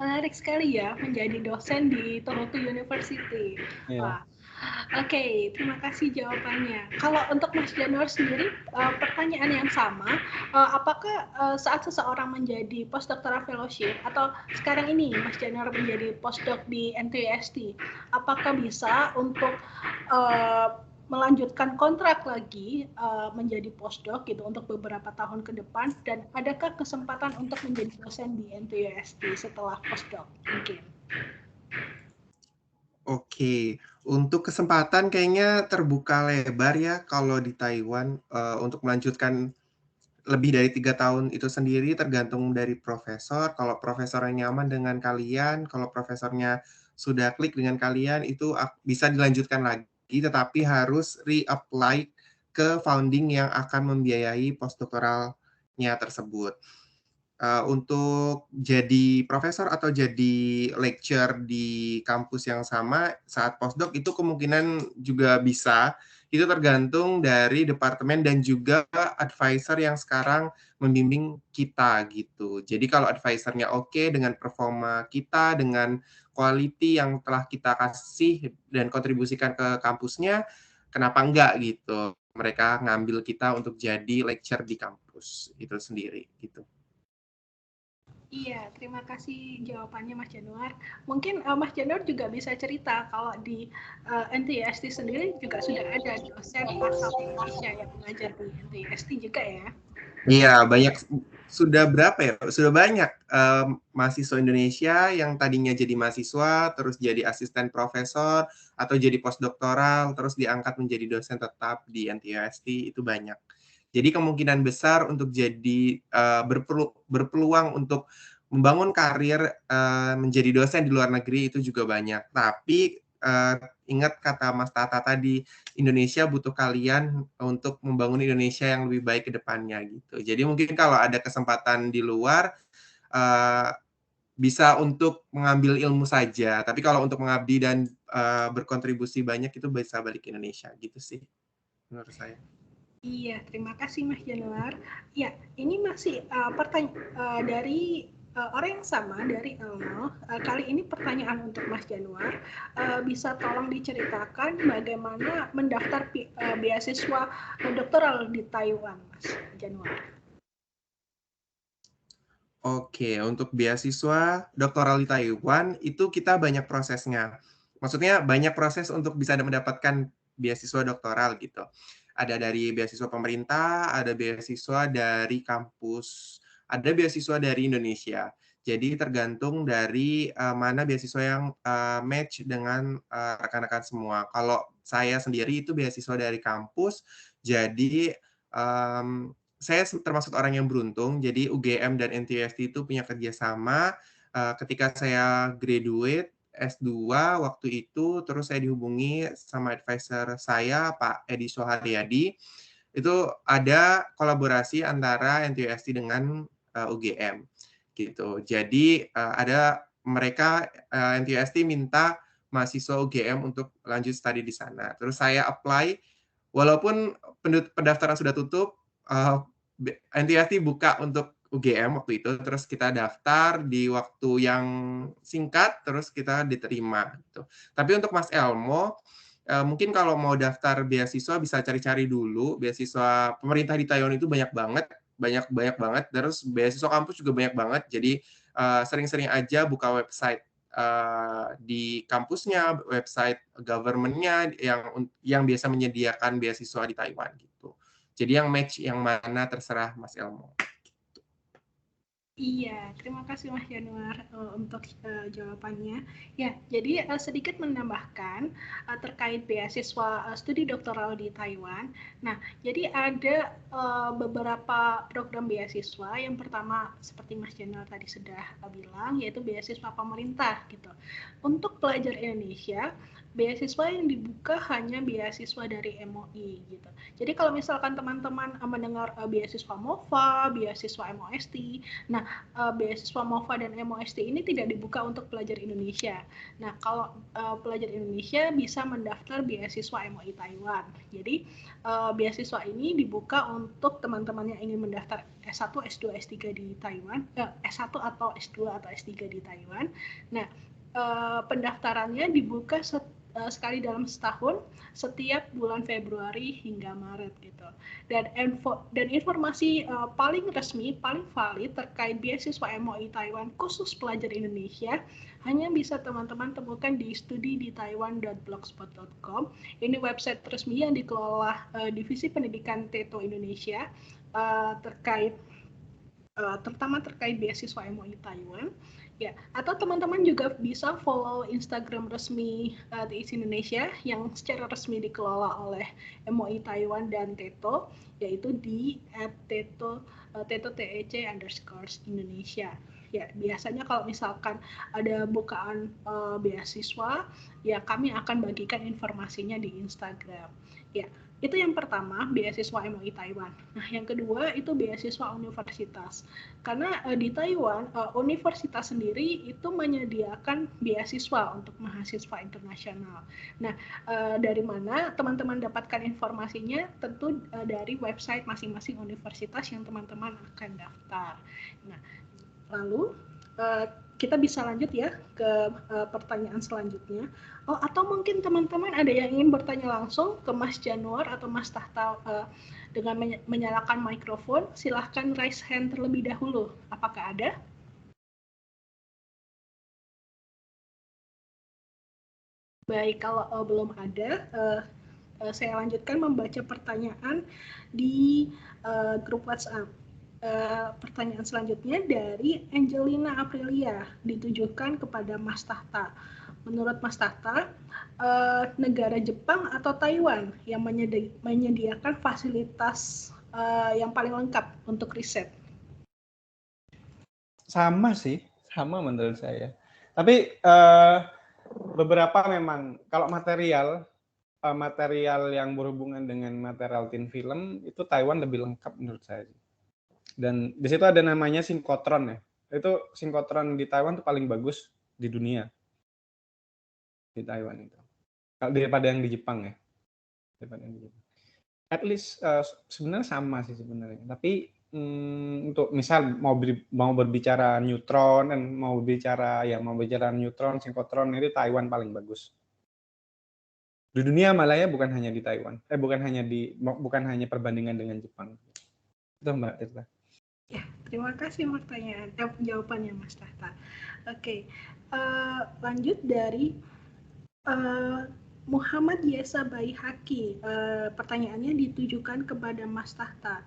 menarik sekali ya menjadi dosen di Tohoku University. Yeah. Wah, Oke, terima kasih jawabannya. Kalau untuk Mas Januar sendiri, pertanyaan yang sama, apakah saat seseorang menjadi postdoctoral fellowship atau sekarang ini Mas Januar menjadi postdoc di NTUST, apakah bisa untuk melanjutkan kontrak lagi menjadi postdoc gitu untuk beberapa tahun ke depan, dan adakah kesempatan untuk menjadi dosen di NTUST setelah postdoc mungkin? Oke, untuk kesempatan kayaknya terbuka lebar ya kalau di Taiwan untuk melanjutkan lebih dari 3 tahun itu sendiri tergantung dari profesor. Kalau profesornya nyaman dengan kalian, kalau profesornya sudah klik dengan kalian, itu bisa dilanjutkan lagi, tetapi harus re-apply ke founding yang akan membiayai postdoktoralnya tersebut. Untuk jadi profesor atau jadi lecturer di kampus yang sama saat postdoc itu kemungkinan juga bisa. Itu tergantung dari departemen dan juga advisor yang sekarang membimbing kita gitu. Jadi kalau advisornya oke dengan performa kita, dengan quality yang telah kita kasih dan kontribusikan ke kampusnya, kenapa enggak gitu. Mereka ngambil kita untuk jadi lecturer di kampus itu sendiri gitu. Iya, terima kasih jawabannya Mas Januar. Mungkin Mas Januar juga bisa cerita kalau di NTUST sendiri juga sudah ada dosen asal Indonesia yang mengajar di NTUST juga ya? Iya, sudah berapa ya? Sudah banyak mahasiswa Indonesia yang tadinya jadi mahasiswa, terus jadi asisten profesor, atau jadi postdoktoral, terus diangkat menjadi dosen tetap di NTUST, itu banyak. Jadi kemungkinan besar untuk jadi berpeluang untuk membangun karir menjadi dosen di luar negeri itu juga banyak. Tapi ingat kata Mas Tata tadi, Indonesia butuh kalian untuk membangun Indonesia yang lebih baik ke depannya gitu. Jadi mungkin kalau ada kesempatan di luar bisa untuk mengambil ilmu saja. Tapi kalau untuk mengabdi dan berkontribusi banyak itu bisa balik ke Indonesia gitu sih menurut saya. Iya, terima kasih Mas Januar. Ya, ini masih pertanyaan dari orang yang sama, dari Elno. Kali ini pertanyaan untuk Mas Januar. Bisa tolong diceritakan bagaimana mendaftar beasiswa doktoral di Taiwan, Mas Januar? Oke, untuk beasiswa doktoral di Taiwan itu kita banyak prosesnya. Maksudnya banyak proses untuk bisa mendapatkan beasiswa doktoral gitu. Ada dari beasiswa pemerintah, ada beasiswa dari kampus, ada beasiswa dari Indonesia. Jadi tergantung dari mana beasiswa yang match dengan rekan-rekan semua. Kalau saya sendiri itu beasiswa dari kampus, jadi saya termasuk orang yang beruntung. Jadi UGM dan NTUST itu punya kerjasama. Ketika saya graduate S2 waktu itu, terus saya dihubungi sama advisor saya, Pak Edi Soharyadi. Itu ada kolaborasi antara NTUST dengan UGM gitu. Jadi ada mereka NTUST minta mahasiswa UGM untuk lanjut studi di sana. Terus saya apply, walaupun pendaftaran sudah tutup, NTUST buka untuk UGM waktu itu, terus kita daftar di waktu yang singkat, terus kita diterima. Gitu. Tapi untuk Mas Elmo, mungkin kalau mau daftar beasiswa bisa cari-cari dulu. Beasiswa pemerintah di Taiwan itu banyak banget. Terus beasiswa kampus juga banyak banget. Jadi sering-sering aja buka website di kampusnya, website government-nya yang biasa menyediakan beasiswa di Taiwan gitu. Jadi yang match yang mana terserah Mas Elmo. Iya, terima kasih Mas Januar untuk jawabannya. Ya, jadi sedikit menambahkan terkait beasiswa studi doktoral di Taiwan. Nah, jadi ada beberapa program beasiswa. Yang pertama, seperti Mas Januar tadi sudah bilang, yaitu beasiswa pemerintah gitu. Untuk pelajar Indonesia, beasiswa yang dibuka hanya beasiswa dari MOI gitu. Jadi kalau misalkan teman-teman mendengar beasiswa MOFA, beasiswa MOST, nah beasiswa MOFA dan MOST ini tidak dibuka untuk pelajar Indonesia. Nah kalau pelajar Indonesia bisa mendaftar beasiswa MOI Taiwan. Jadi beasiswa ini dibuka untuk teman-teman yang ingin mendaftar S1, S2, S3 di Taiwan, S1 atau S2 atau S3 di Taiwan. Nah pendaftarannya dibuka sekali dalam setahun, setiap bulan Februari hingga Maret gitu. Dan informasi paling resmi, paling valid terkait beasiswa MOI Taiwan khusus pelajar Indonesia hanya bisa teman-teman temukan di studiditaiwan.blogspot.com. Ini website resmi yang dikelola Divisi Pendidikan TETO Indonesia terutama terkait beasiswa MOI Taiwan. Ya, atau teman-teman juga bisa follow Instagram resmi TIC Indonesia yang secara resmi dikelola oleh MOI Taiwan dan TETO, yaitu di @TETO_Indonesia. Ya, biasanya kalau misalkan ada bukaan beasiswa, ya kami akan bagikan informasinya di Instagram. Ya, itu yang pertama, beasiswa MOI Taiwan. Nah, yang kedua itu beasiswa universitas. Karena di Taiwan, universitas sendiri itu menyediakan beasiswa untuk mahasiswa internasional. Nah, dari mana teman-teman dapatkan informasinya? Tentu dari website masing-masing universitas yang teman-teman akan daftar. Nah, lalu kita bisa lanjut ya ke pertanyaan selanjutnya. Oh, atau mungkin teman-teman ada yang ingin bertanya langsung ke Mas Januar atau Mas Tahta dengan menyalakan mikrofon, silahkan raise hand terlebih dahulu. Apakah ada? Baik, kalau belum ada, saya lanjutkan membaca pertanyaan di grup WhatsApp. Pertanyaan selanjutnya dari Angelina Aprilia ditujukan kepada Mas Tahta. Menurut Mas Tahta, negara Jepang atau Taiwan yang menyediakan fasilitas yang paling lengkap untuk riset? Sama sih, sama menurut saya. Tapi beberapa memang kalau material yang berhubungan dengan material tin film itu Taiwan lebih lengkap menurut saya. Dan di situ ada namanya sinkotron ya. Itu sinkotron di Taiwan itu paling bagus di dunia. Di Taiwan itu. Daripada yang di Jepang ya. Daripada yang di Jepang. At least sebenarnya sama sih sebenarnya. Tapi untuk misal mau berbicara neutron dan mau bicara neutron, sinkotron itu Taiwan paling bagus. Di dunia malah ya, bukan hanya di Taiwan. Bukan hanya perbandingan dengan Jepang. Itu Mbak Tirta. Ya, terima kasih jawabannya Mas Tahta. Oke, lanjut dari Muhammad Yesa Baihaki. Pertanyaannya ditujukan kepada Mas Tahta.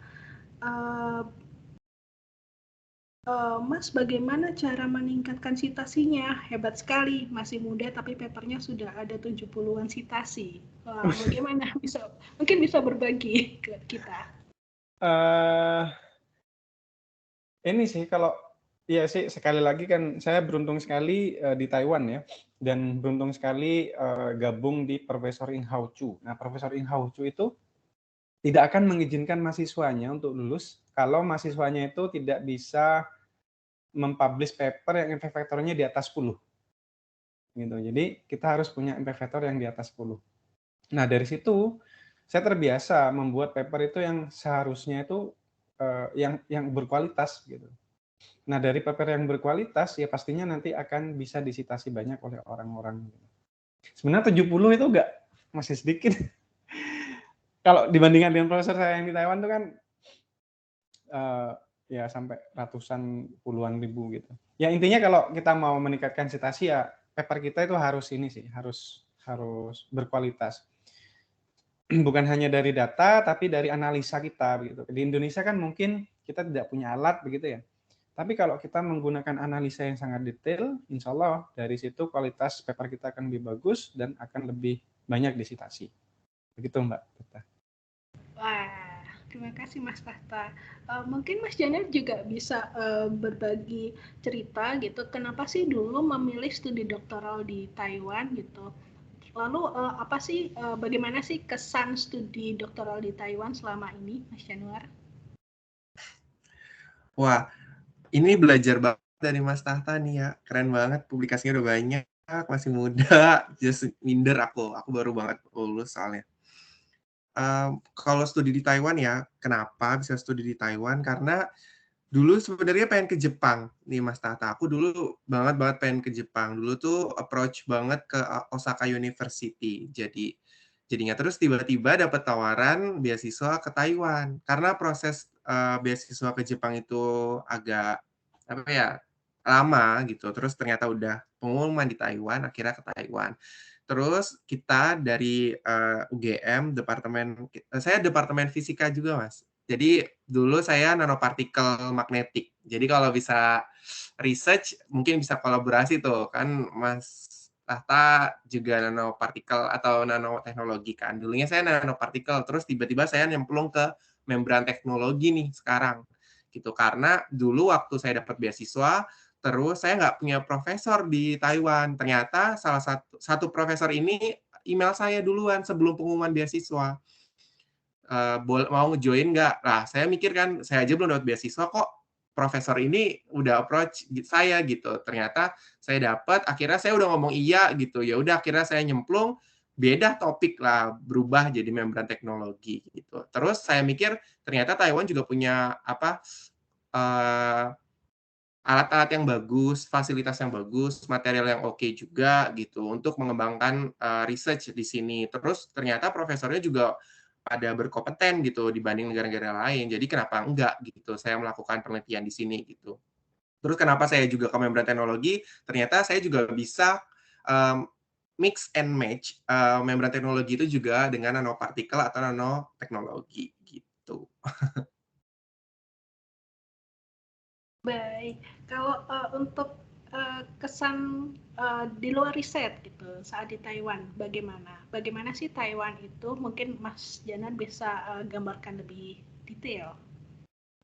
Mas, bagaimana cara meningkatkan citasinya? Hebat sekali, masih muda tapi papernya sudah ada 70-an citasi. Bagaimana? Mungkin bisa berbagi ke kita. Ini sih kalau ya sih sekali lagi kan saya beruntung sekali di Taiwan ya, dan beruntung sekali gabung di Profesor Ing Hao Chu. Nah, Profesor Ing Hao Chu itu tidak akan mengizinkan mahasiswanya untuk lulus kalau mahasiswanya itu tidak bisa mempublish paper yang impact factor-nya di atas 10. gitu. Jadi kita harus punya impact factor yang di atas 10. Nah, dari situ saya terbiasa membuat paper itu yang seharusnya itu yang berkualitas gitu. Nah, dari paper yang berkualitas ya pastinya nanti akan bisa disitasi banyak oleh orang-orang. Sebenarnya 70 itu masih sedikit. Kalau dibandingkan dengan profesor saya yang di Taiwan itu kan ya sampai ratusan puluhan ribu gitu. Ya intinya kalau kita mau meningkatkan citasi ya paper kita itu harus ini sih, harus berkualitas. Bukan hanya dari data tapi dari analisa kita begitu. Di Indonesia kan mungkin kita tidak punya alat begitu ya. Tapi kalau kita menggunakan analisa yang sangat detail, insya Allah dari situ kualitas paper kita akan lebih bagus dan akan lebih banyak disitasi. Begitu Mbak Tata. Wah, terima kasih Mas Tahta. Mungkin Mas Janet juga bisa berbagi cerita gitu, kenapa sih dulu memilih studi doktoral di Taiwan gitu. Lalu bagaimana sih kesan studi doktoral di Taiwan selama ini, Mas Januar? Wah, ini belajar banget dari Mas Tahta nih ya. Keren banget, publikasinya udah banyak, masih muda. Just minder aku baru banget lulus soalnya. Kalau studi di Taiwan ya, kenapa bisa studi di Taiwan? Karena dulu sebenarnya pengen ke Jepang nih Mas Tahta. Aku dulu banget pengen ke Jepang. Dulu tuh approach banget ke Osaka University. Jadinya terus tiba-tiba dapat tawaran beasiswa ke Taiwan. Karena proses beasiswa ke Jepang itu agak lama gitu. Terus ternyata udah pengumuman di Taiwan, akhirnya ke Taiwan. Terus kita dari UGM, saya departemen fisika juga Mas. Jadi dulu saya nanopartikel magnetik. Jadi kalau bisa research, mungkin bisa kolaborasi tuh. Kan Mas Tahta juga nanopartikel atau nanoteknologi kan. Dulunya saya nanopartikel, terus tiba-tiba saya nyemplung ke membran teknologi nih sekarang. Gitu. Karena dulu waktu saya dapat beasiswa, terus saya nggak punya profesor di Taiwan. Ternyata salah satu profesor ini email saya duluan sebelum pengumuman beasiswa. Mau join nggak? Nah, saya mikir kan, saya aja belum dapat beasiswa kok, profesor ini udah approach saya gitu. Ternyata saya dapat, akhirnya saya udah ngomong iya gitu. Ya udah, akhirnya saya nyemplung, beda topik lah, berubah jadi membran teknologi gitu. Terus saya mikir ternyata Taiwan juga punya alat-alat yang bagus, fasilitas yang bagus, material yang oke juga gitu untuk mengembangkan research di sini. Terus ternyata profesornya juga pada berkompeten gitu dibanding negara-negara lain. Jadi kenapa enggak gitu saya melakukan penelitian di sini gitu. Terus kenapa saya juga ke membran teknologi? Ternyata saya juga bisa mix and match membran teknologi itu juga dengan nanopartikel atau nanoteknologi gitu. Baik, kalau untuk kesan di luar riset gitu saat di Taiwan, bagaimana? Bagaimana sih Taiwan itu? Mungkin Mas Janan bisa gambarkan lebih detail.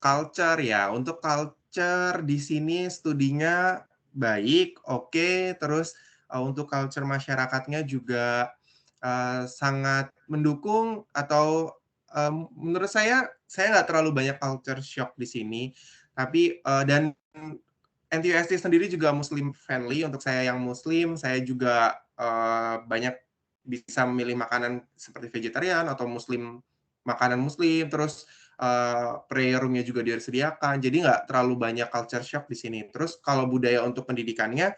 Culture ya, untuk culture di sini studinya baik, oke, terus untuk culture masyarakatnya juga sangat mendukung atau menurut saya nggak terlalu banyak culture shock di sini, tapi dan NTUST sendiri juga Muslim friendly. Untuk saya yang Muslim, saya juga banyak bisa memilih makanan seperti vegetarian atau makanan Muslim. Terus prayer room-nya juga disediakan. Jadi nggak terlalu banyak culture shock di sini. Terus kalau budaya untuk pendidikannya,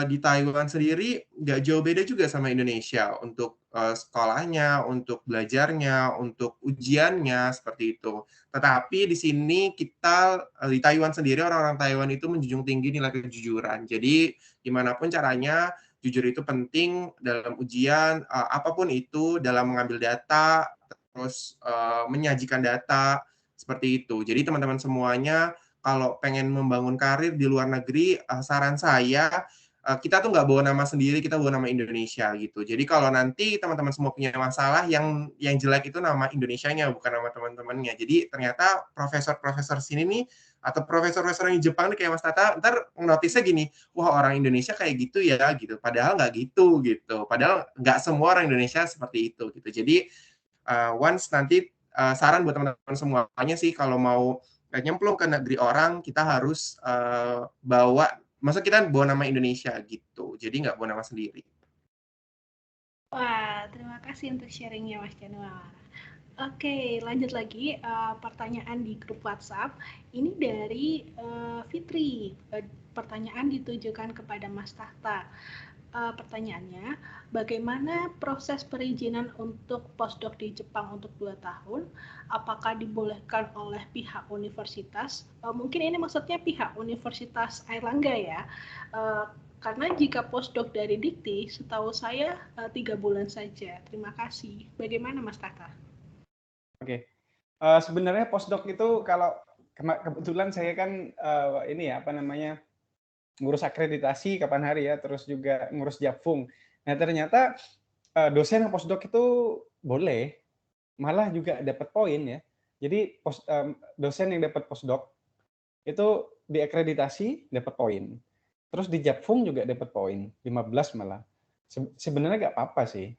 di Taiwan sendiri nggak jauh beda juga sama Indonesia untuk sekolahnya, untuk belajarnya, untuk ujiannya seperti itu. Tetapi di sini kita di Taiwan sendiri orang-orang Taiwan itu menjunjung tinggi nilai kejujuran. Jadi gimana pun caranya jujur itu penting dalam ujian apapun itu, dalam mengambil data, terus menyajikan data seperti itu. Jadi teman-teman semuanya kalau pengen membangun karir di luar negeri, saran saya kita tuh nggak bawa nama sendiri, kita bawa nama Indonesia gitu. Jadi kalau nanti teman-teman semua punya masalah, yang jelek itu nama Indonesianya, bukan nama teman-temannya. Jadi ternyata profesor-profesor sini nih, atau profesor-profesor yang di Jepang nih kayak Mas Tata, ntar notisnya gini, wah orang Indonesia kayak gitu ya gitu. Padahal nggak gitu gitu. Padahal nggak semua orang Indonesia seperti itu gitu. Jadi once nanti saran buat teman-teman semuanya sih kalau mau nyemplung ke negeri orang, kita harus bawa Maksud kita bawa nama Indonesia gitu, jadi nggak bawa nama sendiri. Wah, terima kasih untuk sharingnya Mas Januar. Oke, lanjut lagi pertanyaan di grup WhatsApp. Ini dari Fitri. Pertanyaan ditujukan kepada Mas Tahta. Pertanyaannya, bagaimana proses perizinan untuk postdoc di Jepang untuk 2 tahun? Apakah dibolehkan oleh pihak universitas? Mungkin ini maksudnya pihak Universitas Airlangga ya. Karena jika postdoc dari Dikti, setahu saya 3 bulan saja. Terima kasih. Bagaimana Mas Tata? Oke. Sebenarnya postdoc itu kalau kebetulan saya kan ini ya apa namanya ngurus akreditasi kapan hari ya, terus juga ngurus Japfung. Nah ternyata dosen yang postdoc itu boleh, malah juga dapat poin ya. Jadi dosen yang dapat postdoc itu diakreditasi dapat poin. Terus di Japfung juga dapat poin, 15 malah. Sebenarnya nggak apa-apa sih.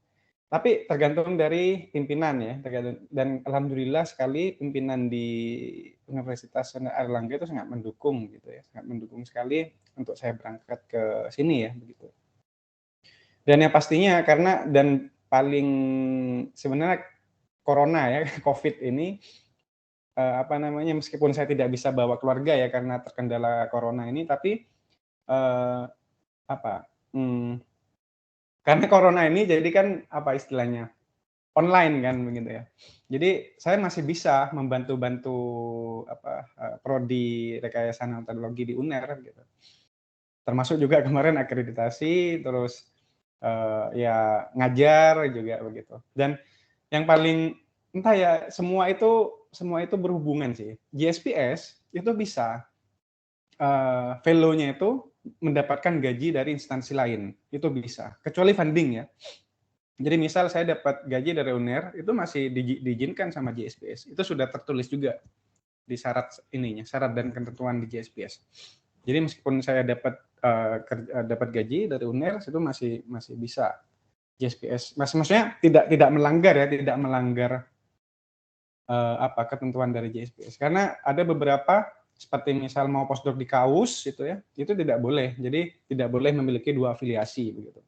Tapi tergantung dari pimpinan ya, dan alhamdulillah sekali pimpinan di Universitas Airlangga itu sangat mendukung gitu ya, sangat mendukung sekali untuk saya berangkat ke sini ya begitu. Dan yang pastinya karena dan paling sebenarnya corona ya, COVID ini apa namanya meskipun saya tidak bisa bawa keluarga ya karena terkendala corona ini, tapi apa? Karena corona ini jadi kan apa istilahnya online kan begitu ya. Jadi saya masih bisa membantu-bantu apa prodi rekayasa nanoteknologi di UNER gitu. Termasuk juga kemarin akreditasi, terus ya ngajar juga begitu. Dan yang paling entah ya semua itu berhubungan sih. GSPS itu bisa fellow-nya itu mendapatkan gaji dari instansi lain, itu bisa. Kecuali funding ya. Jadi misal saya dapat gaji dari UNER, itu masih diizinkan sama GSPS. Itu sudah tertulis juga di syarat ininya, syarat dan ketentuan di GSPS. Jadi meskipun saya dapat gaji dari UNER, itu masih bisa GSPS. Maksudnya tidak melanggar ya, tidak melanggar apa ketentuan dari GSPS. Karena ada beberapa seperti misal mau postdoc di KAUS itu ya, itu tidak boleh. Jadi tidak boleh memiliki 2 afiliasi begitu.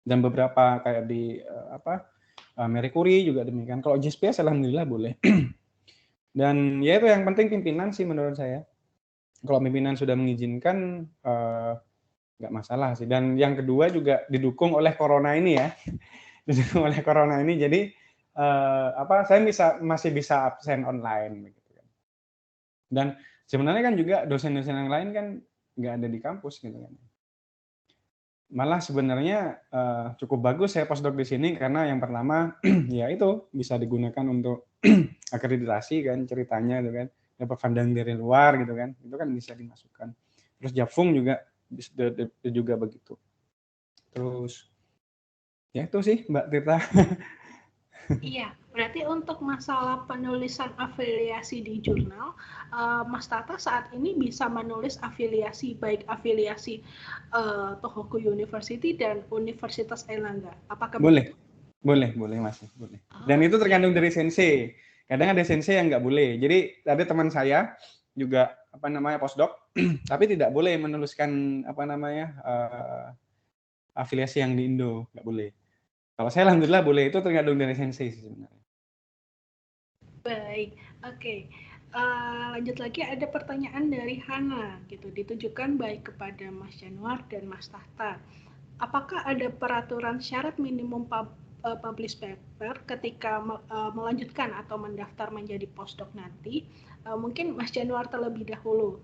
Dan beberapa kayak di Marie Curie juga demikian. Kalau GSPS alhamdulillah boleh. Dan ya itu yang penting pimpinan sih menurut saya. Kalau pimpinan sudah mengizinkan nggak masalah sih. Dan yang kedua juga didukung oleh corona ini ya. Didukung oleh corona ini jadi saya masih bisa absen online gitu kan. Dan sebenarnya kan juga dosen-dosen yang lain kan nggak ada di kampus gitu kan. Malah sebenarnya cukup bagus saya postdoc di sini karena yang pertama ya itu bisa digunakan untuk akreditasi kan ceritanya gitu kan, dapat funding dari luar gitu kan, itu kan bisa dimasukkan. Terus Japfung juga begitu. Terus ya itu sih Mbak Tirta. Iya, berarti untuk masalah penulisan afiliasi di jurnal, Mas Tata saat ini bisa menulis afiliasi, baik afiliasi Tohoku University dan Universitas Airlangga. Apakah Boleh, begitu? boleh Mas, boleh. Dan itu tergantung dari sensei. Kadang ada sensei yang nggak boleh. Jadi ada teman saya juga apa namanya postdoc, tapi tidak boleh menuliskan apa namanya afiliasi yang di Indo, nggak boleh. Kalau saya alhamdulillah boleh, itu tergantung dari sensei sih sebenarnya. Baik, oke. Lanjut lagi ada pertanyaan dari Hana gitu, ditujukan baik kepada Mas Januar dan Mas Tahta. Apakah ada peraturan syarat minimum publish paper ketika melanjutkan atau mendaftar menjadi postdoc nanti? Mungkin Mas Januar terlebih dahulu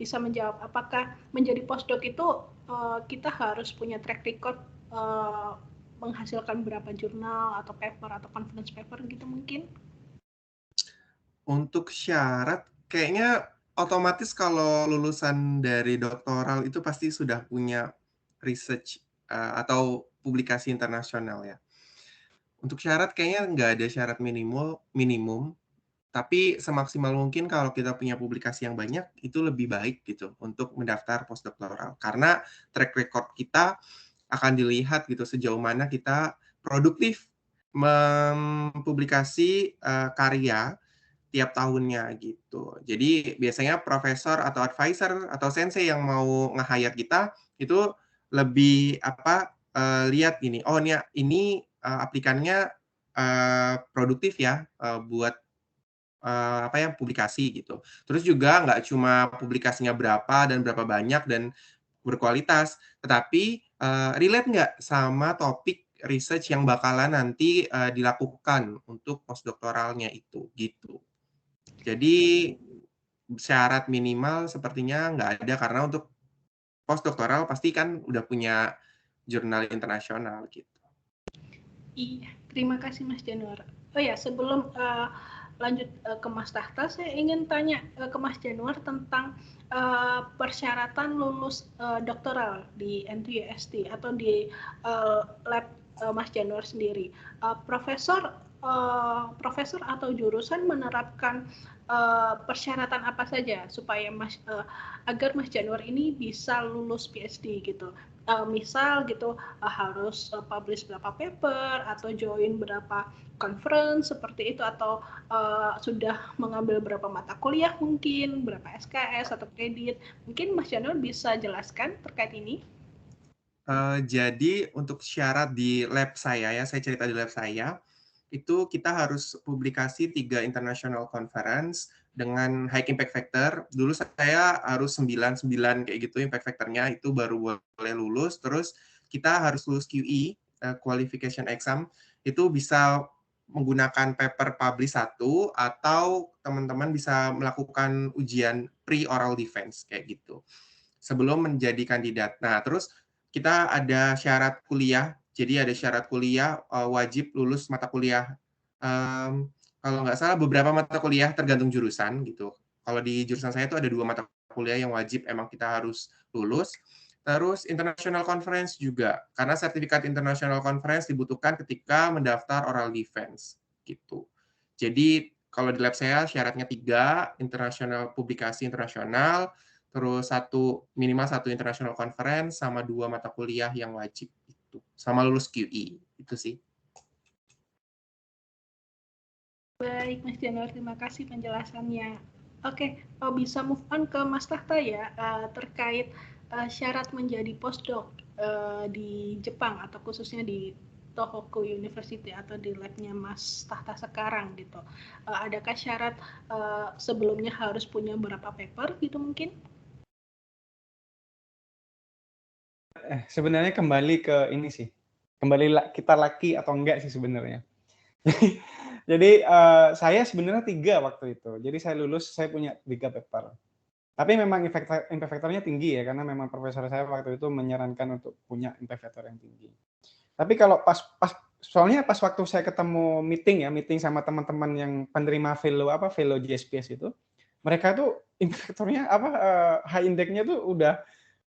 bisa menjawab apakah menjadi postdoc itu kita harus punya track record menghasilkan berapa jurnal atau paper atau conference paper gitu mungkin? Untuk syarat, kayaknya otomatis kalau lulusan dari doktoral itu pasti sudah punya research atau publikasi internasional ya. Untuk syarat kayaknya nggak ada syarat minimum, tapi semaksimal mungkin kalau kita punya publikasi yang banyak, itu lebih baik gitu untuk mendaftar postdoktoral. Karena track record kita akan dilihat gitu sejauh mana kita produktif mempublikasi karya tiap tahunnya gitu. Jadi biasanya profesor atau advisor atau sensei yang mau nge-hire kita itu lebih lihat gini, oh ini aplikannya produktif ya buat publikasi gitu. Terus juga nggak cuma publikasinya berapa dan berapa banyak dan berkualitas, tetapi relate nggak sama topik research yang bakalan nanti dilakukan untuk postdoktoralnya itu gitu. Jadi syarat minimal sepertinya nggak ada karena untuk postdoktoral pasti kan udah punya jurnal internasional gitu. Iya, terima kasih Mas Januar. Oh ya, sebelum lanjut ke Mas Tahta, saya ingin tanya ke Mas Januar tentang persyaratan lulus doktoral di NTUST atau di lab Mas Januar sendiri. Profesor atau jurusan menerapkan persyaratan apa saja supaya agar Mas Januar ini bisa lulus PhD gitu. Misal gitu harus publish berapa paper atau join berapa conference seperti itu, atau sudah mengambil berapa mata kuliah mungkin, berapa SKS atau kredit. Mungkin Mas Januar bisa jelaskan terkait ini? Jadi untuk syarat di lab saya saya cerita di lab saya, itu kita harus publikasi 3 international conference dengan high impact factor. Dulu saya harus 99 kayak gitu impact factor-nya, itu baru boleh lulus. Terus kita harus lulus QE, qualification exam, itu bisa menggunakan paper publish 1 atau teman-teman bisa melakukan ujian pre-oral defense kayak gitu sebelum menjadi kandidat. Nah, terus kita ada syarat kuliah. Jadi ada syarat kuliah wajib lulus mata kuliah. Kalau nggak salah beberapa mata kuliah tergantung jurusan gitu. Kalau di jurusan saya itu ada 2 mata kuliah yang wajib emang kita harus lulus. Terus international conference juga, karena sertifikat international conference dibutuhkan ketika mendaftar oral defense gitu. Jadi kalau di lab saya syaratnya 3, internasional publikasi internasional, terus minimal 1 international conference sama 2 mata kuliah yang wajib itu, sama lulus QE itu sih. Baik, Mas Januar, terima kasih penjelasannya. Oke, bisa move on ke Mas Tahta ya, terkait syarat menjadi postdoc di Jepang atau khususnya di Tohoku University atau di labnya Mas Tahta sekarang gitu. Adakah syarat sebelumnya harus punya berapa paper gitu mungkin? Sebenarnya kembali ke ini sih, kita laki atau enggak sih sebenarnya. Jadi saya sebenarnya 3 waktu itu. Jadi saya lulus, saya punya 3 paper. Tapi memang impact factor-nya tinggi ya, karena memang profesor saya waktu itu menyarankan untuk punya impact factor yang tinggi. Tapi kalau soalnya pas waktu saya ketemu meeting sama teman-teman yang penerima fellow JSPS itu, mereka tuh impact factor-nya high index-nya tuh udah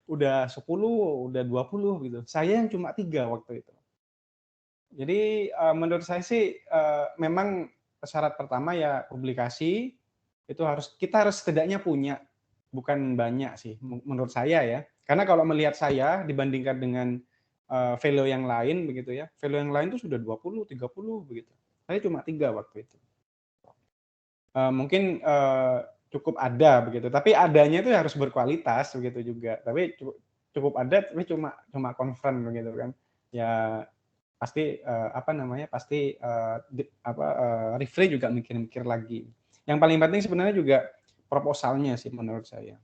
10, udah 20 gitu. Saya yang cuma 3 waktu itu. Jadi menurut saya sih memang syarat pertama ya publikasi, itu kita harus setidaknya punya, bukan banyak sih menurut saya ya. Karena kalau melihat saya dibandingkan dengan fellow yang lain begitu ya, fellow yang lain itu sudah 20, 30 begitu. Saya cuma 3 waktu itu. Mungkin cukup ada begitu, tapi adanya itu harus berkualitas begitu juga. Tapi cukup ada tapi cuma confirm begitu kan. Ya pasti referee juga mikir-mikir lagi. Yang paling penting sebenarnya juga proposalnya sih menurut saya.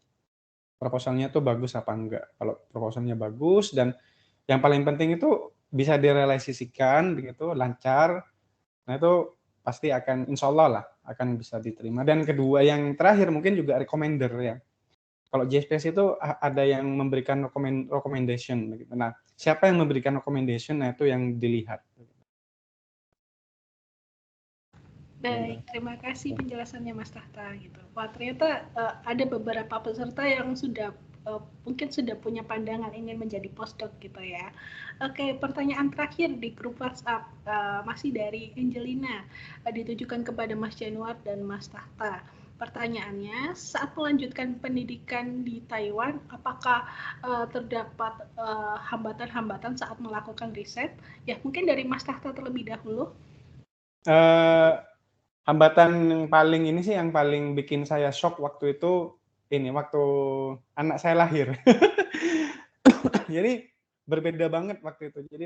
Proposalnya tuh bagus apa enggak. Kalau proposalnya bagus dan yang paling penting itu bisa direalisasikan begitu, lancar. Nah itu pasti akan insya Allah lah akan bisa diterima. Dan kedua yang terakhir mungkin juga recommender ya. Kalau JSPS itu ada yang memberikan recommendation begitu. Nah, siapa yang memberikan recommendation, nah itu yang dilihat. Baik, terima kasih penjelasannya Mas Tahta gitu. Wah, ternyata ada beberapa peserta yang mungkin sudah punya pandangan ingin menjadi postdoc gitu ya. Oke, pertanyaan terakhir di grup WhatsApp masih dari Angelina, ditujukan kepada Mas Januar dan Mas Tahta. Pertanyaannya, saat melanjutkan pendidikan di Taiwan, apakah terdapat hambatan-hambatan saat melakukan riset? Ya, mungkin dari Mas Tahta terlebih dahulu. hambatan yang paling ini sih, yang paling bikin saya shock waktu itu, waktu anak saya lahir. Jadi berbeda banget waktu itu. Jadi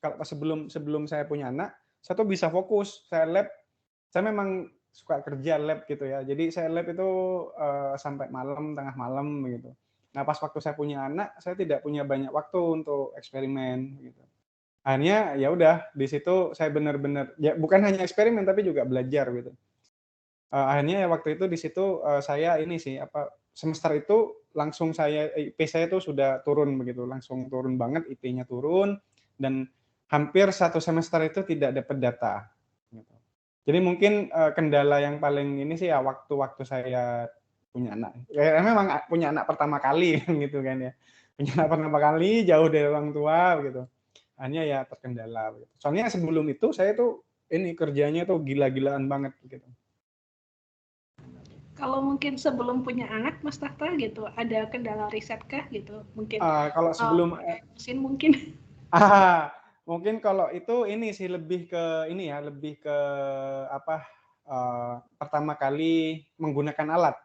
kalau sebelum saya punya anak, saya tuh bisa fokus, saya memang suka kerja lab gitu ya. Jadi saya lab itu sampai malam, tengah malam gitu. Nah, pas waktu saya punya anak, saya tidak punya banyak waktu untuk eksperimen gitu. Akhirnya ya udah di situ saya benar-benar ya bukan hanya eksperimen tapi juga belajar gitu. Akhirnya ya waktu itu di situ, saya ini sih semester itu langsung IP saya tuh sudah turun begitu, langsung turun banget, IP-nya turun dan hampir 1 semester itu tidak dapat data gitu. Jadi mungkin, kendala yang paling ini sih ya waktu saya punya anak. Ya memang punya anak pertama kali gitu kan ya. Punya anak pertama kali jauh dari orang tua gitu. Akhirnya ya terkendala gitu. Soalnya sebelum itu saya tuh kerjanya tuh gila-gilaan banget gitu. Kalau mungkin sebelum punya anak, Mas Tahta gitu, ada kendala riset kah gitu? Mungkin Kalau sebelum mesin mungkin. mungkin kalau itu ini sih lebih ke pertama kali menggunakan alat.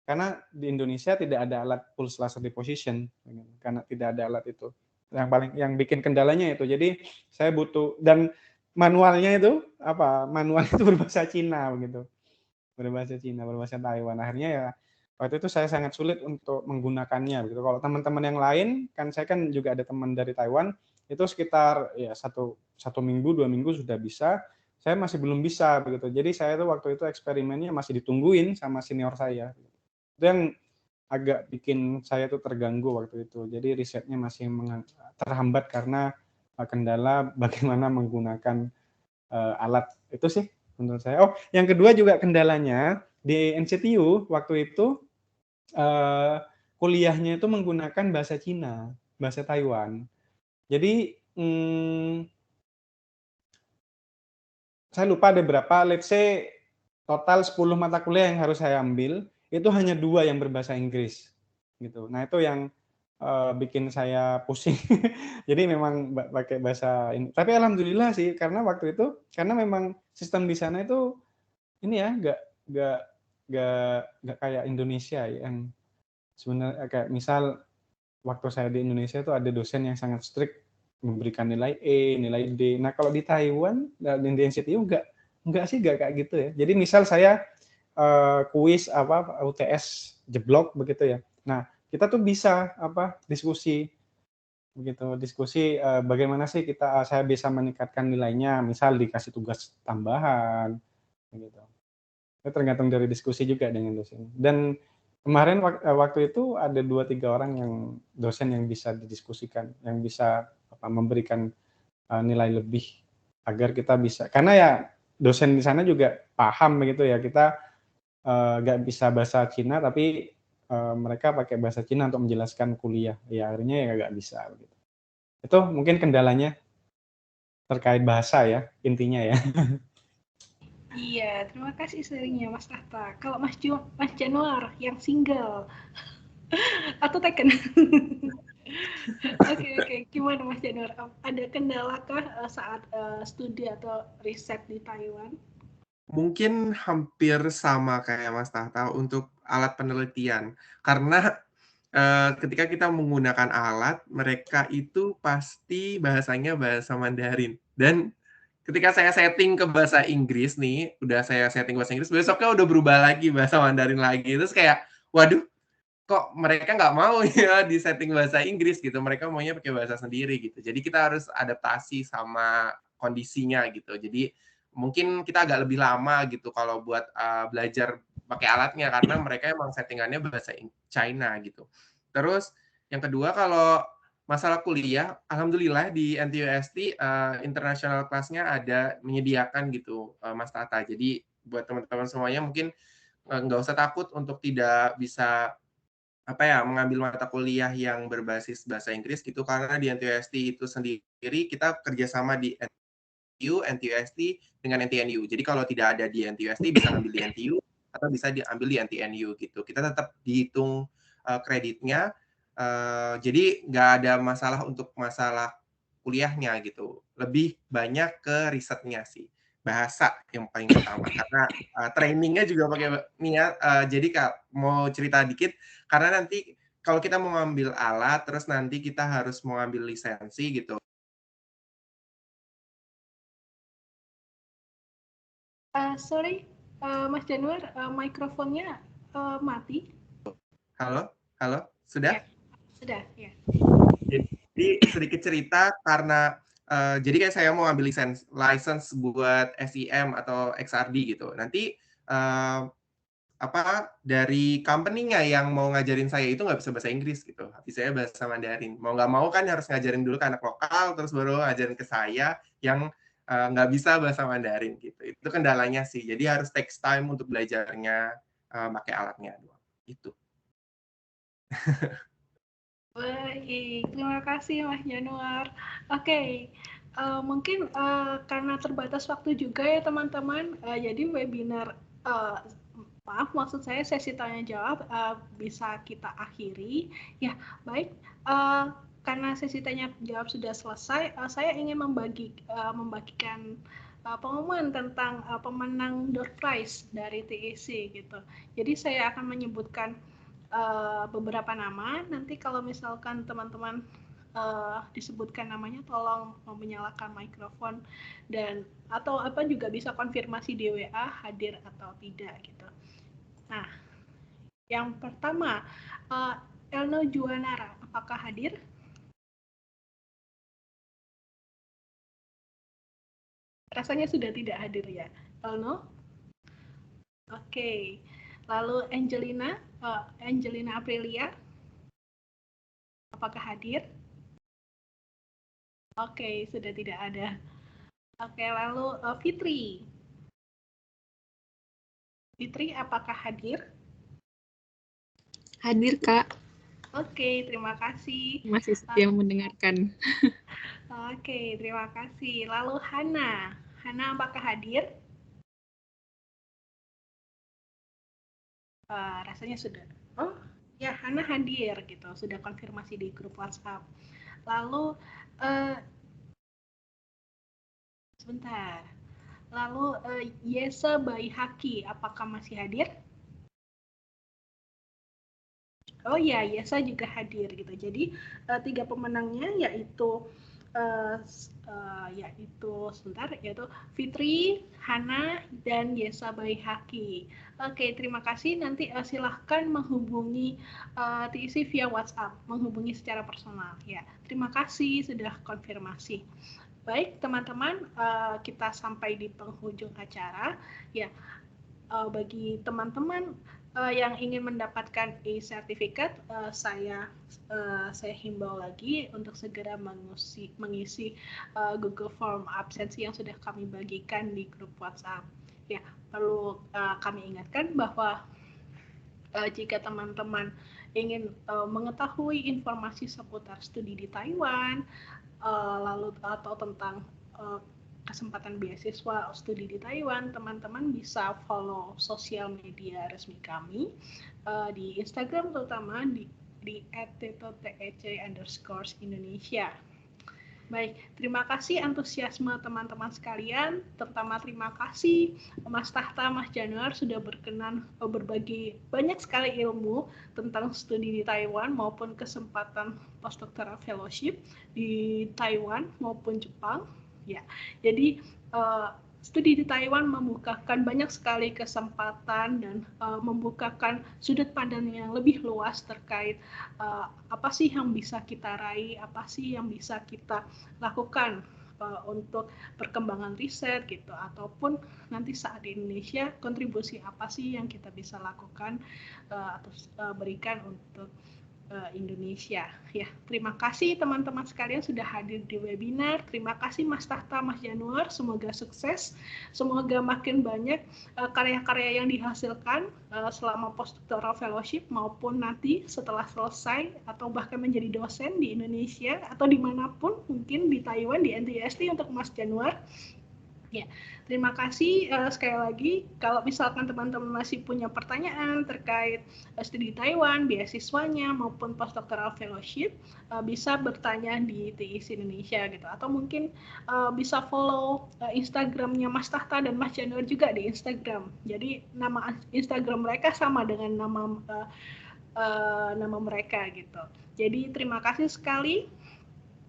Karena di Indonesia tidak ada alat pulse laser deposition, karena tidak ada alat itu. Yang bikin kendalanya itu. Jadi saya butuh dan manualnya itu manual itu berbahasa Cina begitu. Berbahasa Cina, berbahasa Taiwan. Akhirnya ya waktu itu saya sangat sulit untuk menggunakannya gitu. Kalau teman-teman yang lain, saya kan juga ada teman dari Taiwan, itu sekitar ya satu minggu, 2 minggu sudah bisa. Saya masih belum bisa begitu. Jadi saya tuh waktu itu eksperimennya masih ditungguin sama senior saya. Itu yang agak bikin saya tuh terganggu waktu itu. Jadi risetnya masih terhambat karena kendala bagaimana menggunakan alat itu sih menurut saya. Oh, yang kedua juga kendalanya di NCTU waktu itu kuliahnya itu menggunakan bahasa Cina, bahasa Taiwan. Jadi saya lupa ada berapa, let's say total 10 mata kuliah yang harus saya ambil, itu hanya 2 yang berbahasa Inggris gitu. Nah, itu yang bikin saya pusing. Jadi memang pakai bahasa ini. Tapi alhamdulillah sih karena waktu itu karena memang sistem di sana itu ini ya nggak kayak Indonesia yang sebenarnya kayak misal waktu saya di Indonesia itu ada dosen yang sangat strict memberikan nilai E, nilai D. Nah kalau di Taiwan dan di NCTU nggak sih nggak kayak gitu ya. Jadi misal saya kuis UTS jeblok begitu ya. Nah kita tuh bisa diskusi bagaimana sih saya bisa meningkatkan nilainya. Misal dikasih tugas tambahan gitu. Itu tergantung dari diskusi juga dengan dosen. Dan kemarin waktu itu ada 2-3 orang yang dosen yang bisa didiskusikan, yang bisa memberikan nilai lebih agar kita bisa. Karena ya dosen di sana juga paham begitu ya, kita nggak bisa bahasa Cina tapi mereka pakai bahasa Cina untuk menjelaskan kuliah. Ya akhirnya ya nggak bisa begitu. Itu mungkin kendalanya terkait bahasa ya, intinya ya. Iya, terima kasih sharingnya Mas Tahta. Kalau Mas Januar yang single atau Taken? Oke. Gimana Mas Januar? Ada kendala kah saat studi atau riset di Taiwan? Mungkin hampir sama kayak Mas Tahta untuk alat penelitian. Karena ketika kita menggunakan alat, mereka itu pasti bahasanya bahasa Mandarin. Dan ketika saya setting ke bahasa Inggris nih, udah saya setting bahasa Inggris, besoknya udah berubah lagi bahasa Mandarin lagi. Terus kayak, waduh, kok mereka nggak mau ya di setting bahasa Inggris gitu. Mereka maunya pakai bahasa sendiri gitu. Jadi kita harus adaptasi sama kondisinya gitu. Jadi mungkin kita agak lebih lama gitu kalau buat belajar pakai alatnya karena mereka emang settingannya bahasa China gitu. Terus yang kedua kalau masalah kuliah, alhamdulillah di NTUST international class-nya ada menyediakan gitu Mas Tata. Jadi buat teman-teman semuanya mungkin nggak usah takut untuk tidak bisa mengambil mata kuliah yang berbasis bahasa Inggris gitu karena di NTUST itu sendiri kita kerjasama di NTUST dengan NTNU. Jadi kalau tidak ada di NTUST bisa ngambil di NTU atau bisa diambil di NTNU gitu. Kita tetap dihitung kreditnya. Jadi nggak ada masalah untuk masalah kuliahnya gitu. Lebih banyak ke risetnya sih. bahasa yang paling utama karena trainingnya juga pakai niat. Jadi mau cerita dikit karena nanti kalau kita mau ngambil alat terus nanti kita harus mau ngambil lisensi gitu. Sorry, Mas Januar, mikrofonnya mati. Halo, sudah? Ya, sudah, ya. Jadi sedikit cerita karena jadi kan saya mau ambil license buat SEM atau XRD gitu. Nanti dari company-nya yang mau ngajarin saya itu nggak bisa bahasa Inggris gitu. Tapi saya bahasa Mandarin. Mau nggak mau kan harus ngajarin dulu ke anak lokal, terus baru ngajarin ke saya yang nggak bisa bahasa Mandarin gitu. Itu kendalanya sih. Jadi harus takes time untuk belajarnya pakai alatnya. Itu. Baik, terima kasih Mas Januar. Oke, mungkin karena terbatas waktu juga ya teman-teman, jadi webinar, maksud saya sesi tanya jawab bisa kita akhiri. Ya, baik. Karena sesi tanya jawab sudah selesai, saya ingin membagikan pengumuman tentang pemenang door prize dari TEC gitu. Jadi saya akan menyebutkan beberapa nama. Nanti kalau misalkan teman-teman disebutkan namanya, tolong menyalakan mikrofon dan atau juga bisa konfirmasi di WA hadir atau tidak gitu. Nah, yang pertama Elno Juanara, apakah hadir? Rasanya sudah tidak hadir ya, Elno? Oke. Lalu Angelina Aprilia, apakah hadir? Oke, sudah tidak ada. Oke, lalu Fitri. Fitri, apakah hadir? Hadir, Kak. Oke, terima kasih. Masih setia mendengarkan. Oke, terima kasih. Lalu Hana. Hana, apakah hadir? Rasanya sudah. Oh, ya, Hana hadir gitu. Sudah konfirmasi di grup WhatsApp. Lalu, sebentar. Lalu Yesa Baihaki, apakah masih hadir? Oh ya, Yesa juga hadir gitu. Jadi 3 pemenangnya yaitu Fitri, Hana, dan Yesa Baihaki. Oke, terima kasih. Nanti silahkan menghubungi TEC via WhatsApp, menghubungi secara personal. Ya, terima kasih sudah konfirmasi. Baik, teman-teman, kita sampai di penghujung acara. Ya, bagi teman-teman yang ingin mendapatkan e-sertifikat, saya himbau lagi untuk segera mengisi Google Form absensi yang sudah kami bagikan di grup WhatsApp. Ya, perlu kami ingatkan bahwa jika teman-teman ingin mengetahui informasi seputar studi di Taiwan, lalu atau tentang kesempatan beasiswa studi di Taiwan, teman-teman bisa follow sosial media resmi kami di Instagram, terutama di @tetoTEC_Indonesia. Baik, terima kasih antusiasme teman-teman sekalian, terutama terima kasih Mas Tahta, Mas Januar sudah berkenan berbagi banyak sekali ilmu tentang studi di Taiwan maupun kesempatan postdoctoral fellowship di Taiwan maupun Jepang. Ya, jadi studi di Taiwan membukakan banyak sekali kesempatan dan membukakan sudut pandang yang lebih luas terkait apa sih yang bisa kita raih, apa sih yang bisa kita lakukan untuk perkembangan riset gitu, ataupun nanti saat di Indonesia kontribusi apa sih yang kita bisa lakukan atau berikan untuk Indonesia. Ya, terima kasih teman-teman sekalian sudah hadir di webinar. Terima kasih Mas Tahta, Mas Januar. Semoga sukses. Semoga makin banyak karya-karya yang dihasilkan selama postdoctoral fellowship maupun nanti setelah selesai atau bahkan menjadi dosen di Indonesia atau dimanapun, mungkin di Taiwan, di NTUST untuk Mas Januar. Terima kasih sekali lagi. Kalau misalkan teman-teman masih punya pertanyaan terkait studi Taiwan, beasiswanya maupun postdoctoral fellowship, bisa bertanya di TIC Indonesia gitu. Atau mungkin bisa follow Instagramnya Mas Tahta dan Mas Januar juga di Instagram. Jadi nama Instagram mereka sama dengan nama mereka gitu. Jadi terima kasih sekali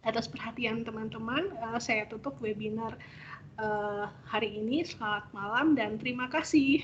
atas perhatian teman-teman. Saya tutup webinar hari ini. Selamat malam dan terima kasih.